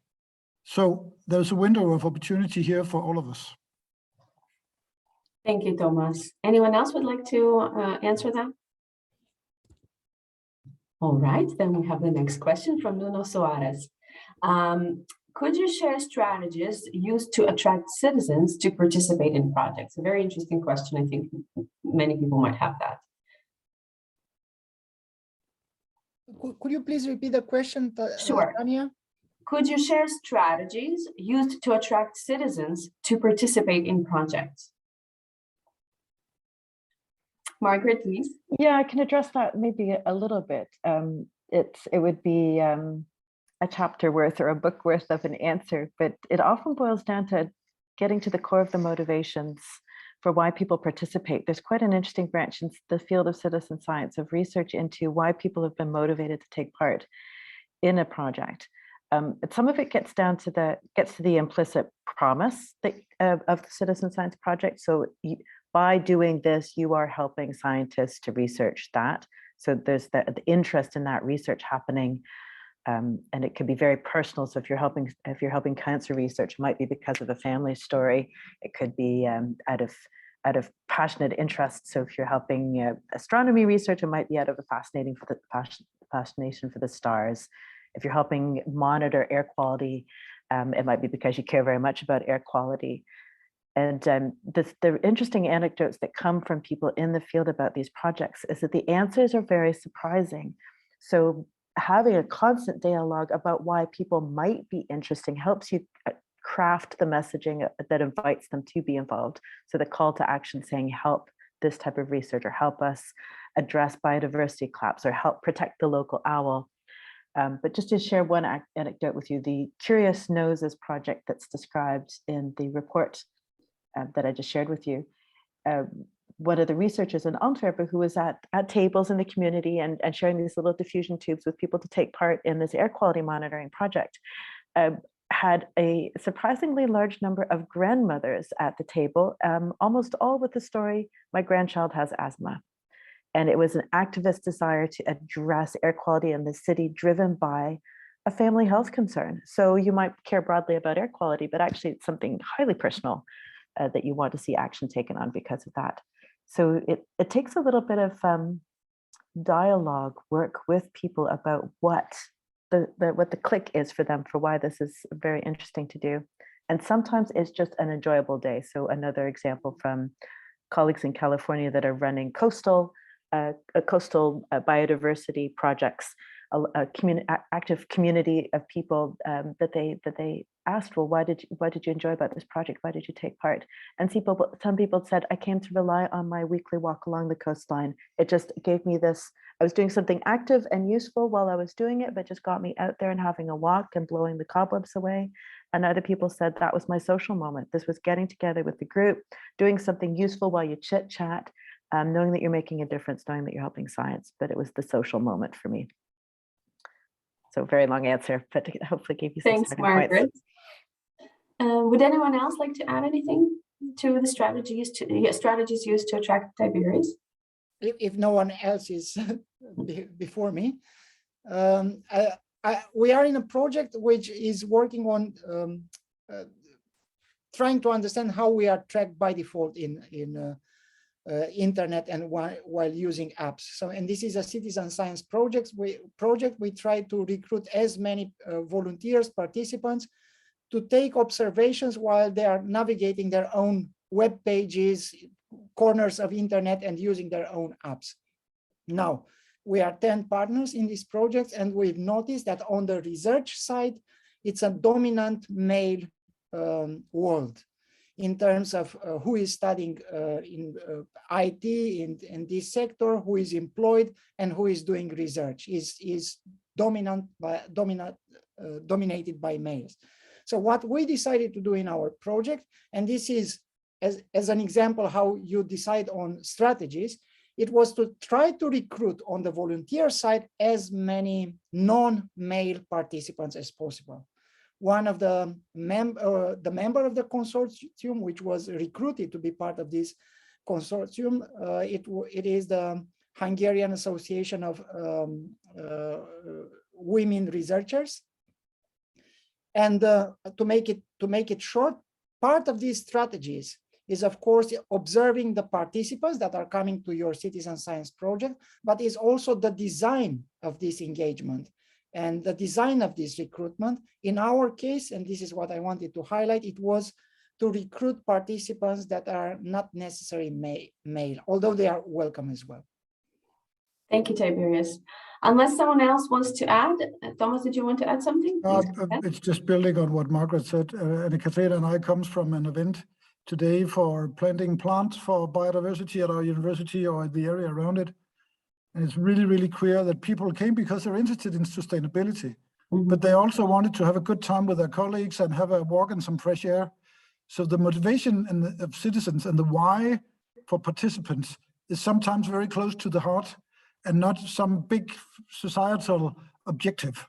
So there's a window of opportunity here for all of us. Thank you, Thomas. Anyone else would like to answer that? All right, then we have the next question from Nuno Soares. Could you share strategies used to attract citizens to participate in projects? A very interesting question. I think many people might have that. Could you please repeat the question, Sure. Tanya? Could you share strategies used to attract citizens to participate in projects? Margaret, please. Yeah, I can address that maybe a little bit. It would be a chapter worth or a book worth of an answer, but it often boils down to getting to the core of the motivations for why people participate. There's quite an interesting branch in the field of citizen science of research into why people have been motivated to take part in a project. Some of it gets down to the implicit promise of the citizen science project. So by doing this, you are helping scientists to research that. So there's the interest in that research happening, and it can be very personal. So if you're helping cancer research, it might be because of a family story. It could be out of passionate interest. So if you're helping astronomy research, it might be out of a fascination for the stars. If you're helping monitor air quality, it might be because you care very much about air quality. And the interesting anecdotes that come from people in the field about these projects is that the answers are very surprising. So having a constant dialogue about why people might be interesting helps you craft the messaging that invites them to be involved. So the call to action saying, help this type of research, or help us address biodiversity collapse, or help protect the local owl. But just to share one anecdote with you, the Curious Noses project that's described in the report that I just shared with you, one of the researchers in Antwerp who was at tables in the community and sharing these little diffusion tubes with people to take part in this air quality monitoring project, had a surprisingly large number of grandmothers at the table, almost all with the story, my grandchild has asthma. And it was an activist desire to address air quality in the city driven by a family health concern. So you might care broadly about air quality, but actually it's something highly personal that you want to see action taken on because of that. So it takes a little bit of dialogue work with people about what the click is for them, for why this is very interesting to do. And sometimes it's just an enjoyable day. So another example from colleagues in California that are running coastal biodiversity projects, active community of people that they asked, well, what did you enjoy about this project? Why did you take part? And some people said, I came to rely on my weekly walk along the coastline. It just gave me this, I was doing something active and useful while I was doing it, but just got me out there and having a walk and blowing the cobwebs away. And other people said that was my social moment. This was getting together with the group, doing something useful while you chit chat, knowing that you're making a difference, knowing that you're helping science, but it was the social moment for me. So very long answer, but hopefully gave you some Thanks, Margaret. Would anyone else like to add anything to the strategies used to attract Tiberius? If no one else is before me, we are in a project which is working on trying to understand how we are tracked by default in internet and while using apps. So, and this is a citizen science project. We try to recruit as many volunteers, participants, to take observations while they are navigating their own web pages, corners of internet, and using their own apps. Now, we are 10 partners in this project, and we've noticed that on the research side, it's a dominant male world in terms of who is studying in IT in this sector, who is employed, and who is doing research is dominated by males. So what we decided to do in our project, and this is as an example how you decide on strategies, it was to try to recruit on the volunteer side as many non-male participants as possible. One of the member of the consortium, which was recruited to be part of this consortium, it is the Hungarian Association of Women Researchers. And to make it short, part of these strategies is, of course, observing the participants that are coming to your citizen science project, but is also the design of this engagement and the design of this recruitment. In our case, and this is what I wanted to highlight, it was to recruit participants that are not necessarily male, although they are welcome as well. Thank you, Tiberius. Unless someone else wants to add, Thomas, did you want to add something? It's just building on what Margaret said. And Katrina and I comes from an event today for planting plants for biodiversity at our university or the area around it. And it's really, really clear that people came because they're interested in sustainability, but they also wanted to have a good time with their colleagues and have a walk in some fresh air. So the motivation of citizens and the why for participants is sometimes very close to the heart and not some big societal objective.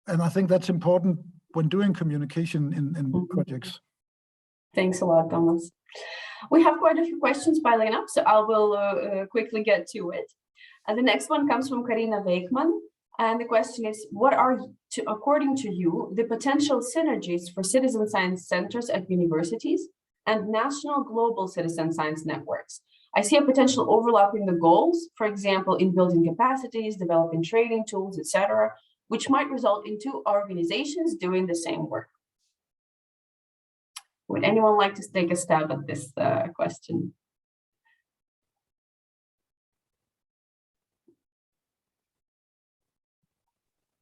And I think that's important when doing communication in projects. Thanks a lot, Thomas. We have quite a few questions piling up, so I will quickly get to it. And the next one comes from Karina Weikman. And the question is, what are, according to you, the potential synergies for citizen science centers at universities and national global citizen science networks? I see a potential overlap in the goals, for example, in building capacities, developing training tools, etc., which might result in two organizations doing the same work. Would anyone like to take a stab at this question?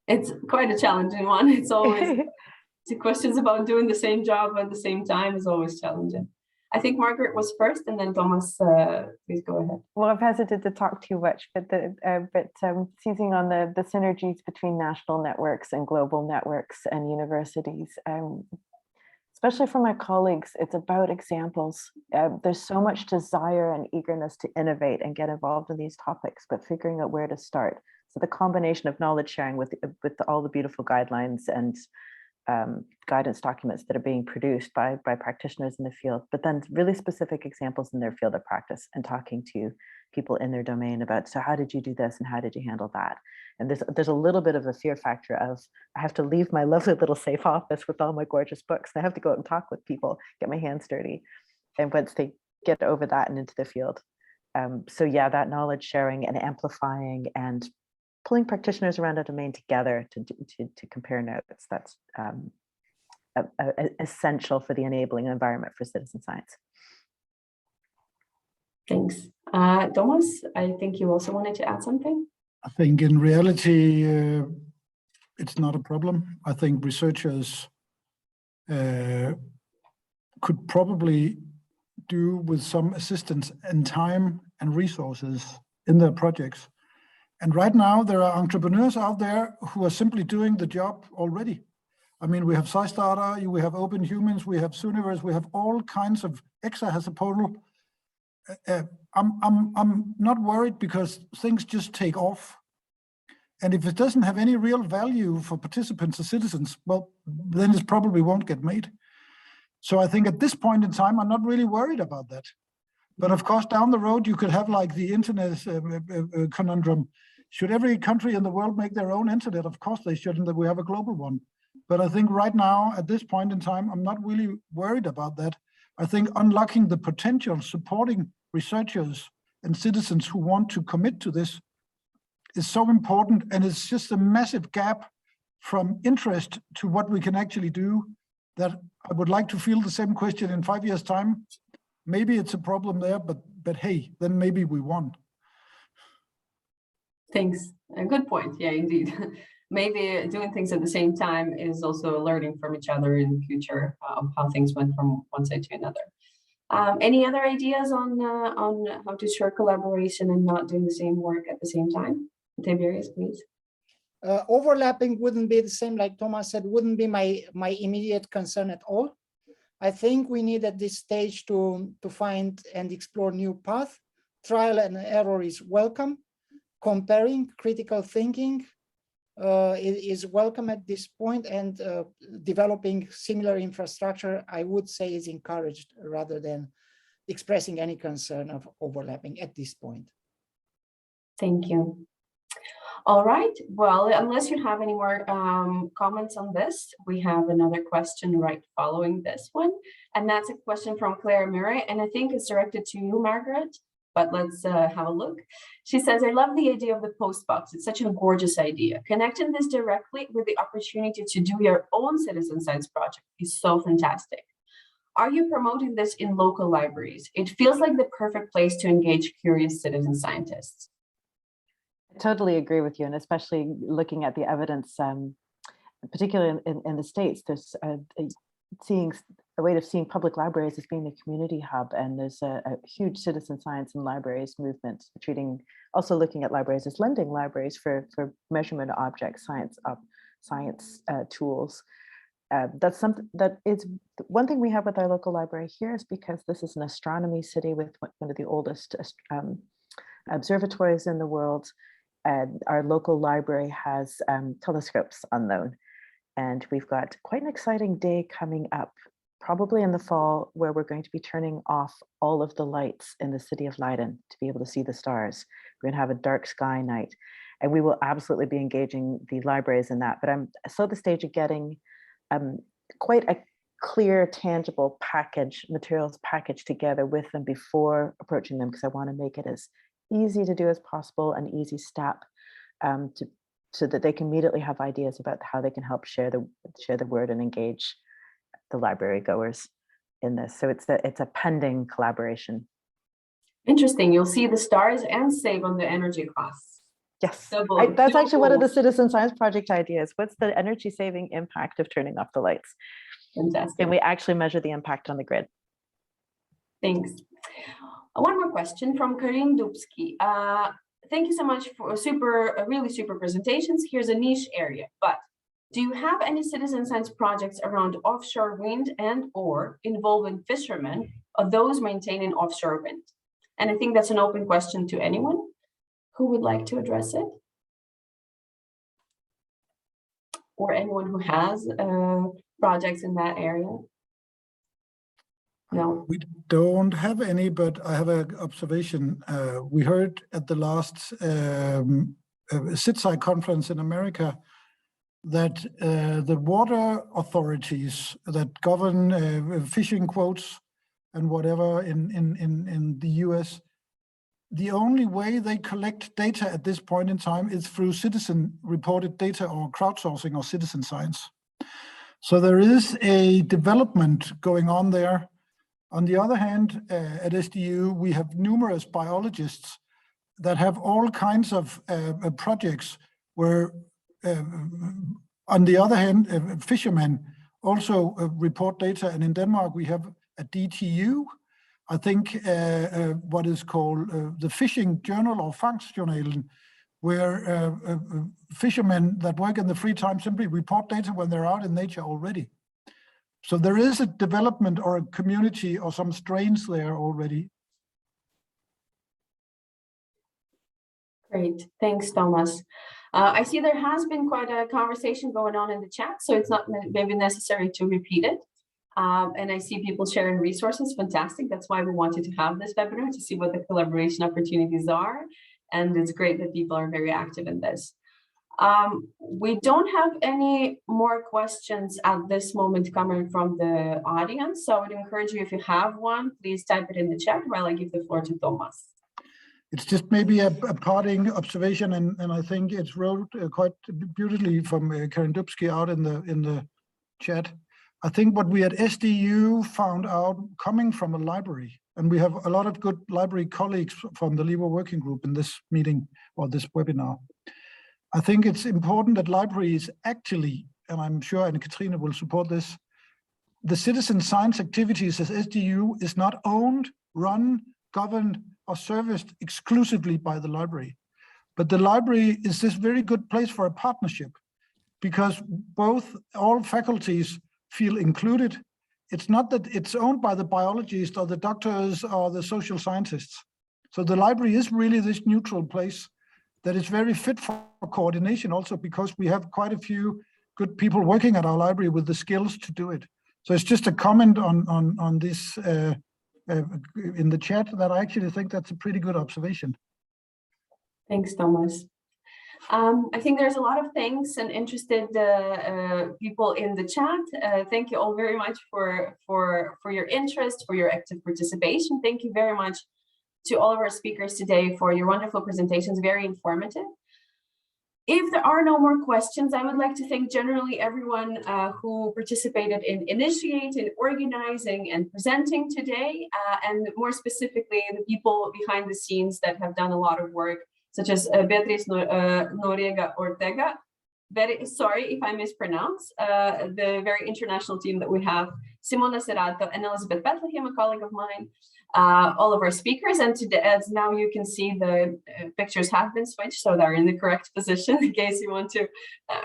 It's quite a challenging one. It's always the questions about doing the same job at the same time is always challenging. I think Margaret was first, and then Thomas, please go ahead. Well, I've hesitated to talk too much, but seizing on the synergies between national networks and global networks and universities, especially for my colleagues, it's about examples. There's so much desire and eagerness to innovate and get involved in these topics, but figuring out where to start. So the combination of knowledge sharing with all the beautiful guidelines and guidance documents that are being produced by practitioners in the field, but then really specific examples in their field of practice and talking to people in their domain about, so how did you do this and how did you handle that? And there's a little bit of a fear factor of, I have to leave my lovely little safe office with all my gorgeous books, and I have to go out and talk with people, get my hands dirty. And once they get over that and into the field. So yeah, that knowledge sharing and amplifying and pulling practitioners around a domain together to compare notes, that's essential for the enabling environment for citizen science. Thanks. Thomas, I think you also wanted to add something? I think in reality, it's not a problem. I think researchers could probably do with some assistance and time and resources in their projects. And right now there are entrepreneurs out there who are simply doing the job already. I mean, we have SciStarter, we have Open Humans, we have Zooniverse, we have all kinds of, ECSA has a portal. I'm not worried because things just take off. And if it doesn't have any real value for participants or citizens, well, then it probably won't get made. So I think at this point in time, I'm not really worried about that. But of course, down the road, you could have like the internet conundrum. Should every country in the world make their own internet? Of course they shouldn't, that we have a global one. But I think right now, at this point in time, I'm not really worried about that. I think unlocking the potential, supporting researchers and citizens who want to commit to this is so important. And it's just a massive gap from interest to what we can actually do, that I would like to feel the same question in 5 years' time. Maybe it's a problem there, but hey, then maybe we won. Thanks. A good point. Yeah, indeed. Maybe doing things at the same time is also learning from each other in the future, how things went from one side to another. Any other ideas on how to share collaboration and not doing the same work at the same time? Tiberius, please. Overlapping wouldn't be the same, like Thomas said, wouldn't be my immediate concern at all. I think we need at this stage to find and explore new paths. Trial and error is welcome. Comparing, critical thinking is welcome at this point, and developing similar infrastructure, I would say, is encouraged rather than expressing any concern of overlapping at this point. Thank you. All right, well, unless you have any more comments on this, we have another question right following this one. And that's a question from Claire Murray, and I think it's directed to you, Margaret, but let's have a look. She says, I love the idea of the postbox. It's such a gorgeous idea. Connecting this directly with the opportunity to do your own citizen science project is so fantastic. Are you promoting this in local libraries? It feels like the perfect place to engage curious citizen scientists. I totally agree with you, and especially looking at the evidence, particularly in the States, there's a way of seeing public libraries as being a community hub, and there's a huge citizen science and libraries movement, also looking at libraries as lending libraries for measurement objects, science tools. That's something that is one thing we have with our local library here, is because this is an astronomy city with one of the oldest observatories in the world. Our local library has telescopes on loan, and we've got quite an exciting day coming up, probably in the fall, where we're going to be turning off all of the lights in the city of Leiden to be able to see the stars. We're going to have a dark sky night, and we will absolutely be engaging the libraries in that. But I'm still at the stage of getting quite a clear, tangible materials package together with them before approaching them, because I want to make it as easy to do as possible, an easy step, so that they can immediately have ideas about how they can help share the word and engage the library goers in this. So it's a pending collaboration. Interesting. You'll see the stars and save on the energy costs. Yes, that's actually one of the citizen science project ideas. What's the energy saving impact of turning off the lights? Fantastic. And we actually measure the impact on the grid. Thanks. One more question from Karin Dubsky. Thank you so much for really super presentations. Here's a niche area, but do you have any citizen science projects around offshore wind and or involving fishermen or those maintaining offshore wind? And I think that's an open question to anyone who would like to address it. or anyone who has projects in that area? No. We don't have any, but I have an observation. We heard at the last SITSI conference in America that the water authorities that govern fishing quotas and whatever in the US, the only way they collect data at this point in time is through citizen-reported data or crowdsourcing or citizen science. So there is a development going on there. On the other hand, at SDU, we have numerous biologists that have all kinds of projects where, on the other hand, fishermen also report data. And in Denmark, we have a DTU, I think what is called the Fishing Journal or Fangstjournalen, where fishermen that work in the free time simply report data when they're out in nature already. So there is a development or a community or some strains there already. Great, thanks, Thomas. I see there has been quite a conversation going on in the chat, so it's not maybe necessary to repeat it. And I see people sharing resources, fantastic. That's why we wanted to have this webinar, to see what the collaboration opportunities are. And it's great that people are very active in this. We don't have any more questions at this moment coming from the audience. So I would encourage you, if you have one, please type it in the chat while I give the floor to Thomas. It's just maybe a parting observation, and I think it's wrote quite beautifully from Karen Dubsky out in the chat. I think what we at SDU found out coming from a library, and we have a lot of good library colleagues from the LIBER working group in this meeting or this webinar. I think it's important that libraries actually, and I'm sure Anne-Katrine will support this, the citizen science activities as SDU is not owned, run, governed, or serviced exclusively by the library. But the library is this very good place for a partnership, because all faculties feel included. It's not that it's owned by the biologists or the doctors or the social scientists. So the library is really this neutral place that is very fit for coordination also, because we have quite a few good people working at our library with the skills to do it. So it's just a comment on this in the chat that I actually think that's a pretty good observation. Thanks, Thomas. I think there's a lot of thanks and interested people in the chat. Thank you all very much for your interest, for your active participation. Thank you very much to all of our speakers today for your wonderful presentations, very informative. If there are no more questions, I would like to thank generally everyone who participated in initiating, organizing, and presenting today, and more specifically, the people behind the scenes that have done a lot of work, such as Beatriz Noriega Ortega. Very sorry if I mispronounce, the very international team that we have, Simona Serato and Elizabeth Bethlehem, a colleague of mine, all of our speakers. And today, as now you can see, the pictures have been switched, so they're in the correct position in case you want to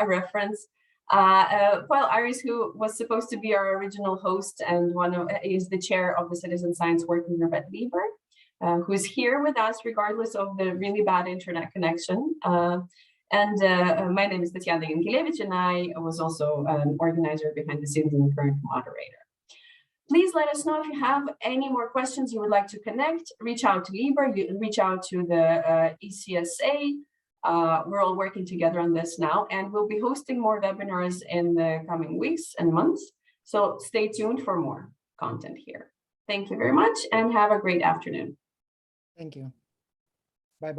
reference. While Iris, who was supposed to be our original host and is the chair of the Citizen Science Working Group at LIBER, who is here with us regardless of the really bad internet connection. My name is Tatiana Yankilevich, and I was also an organizer behind the scenes and current moderator. Please let us know if you have any more questions you would like to connect. Reach out to LIBER, reach out to the ECSA. We're all working together on this now, and we'll be hosting more webinars in the coming weeks and months. So stay tuned for more content here. Thank you very much and have a great afternoon. Thank you. Bye-bye.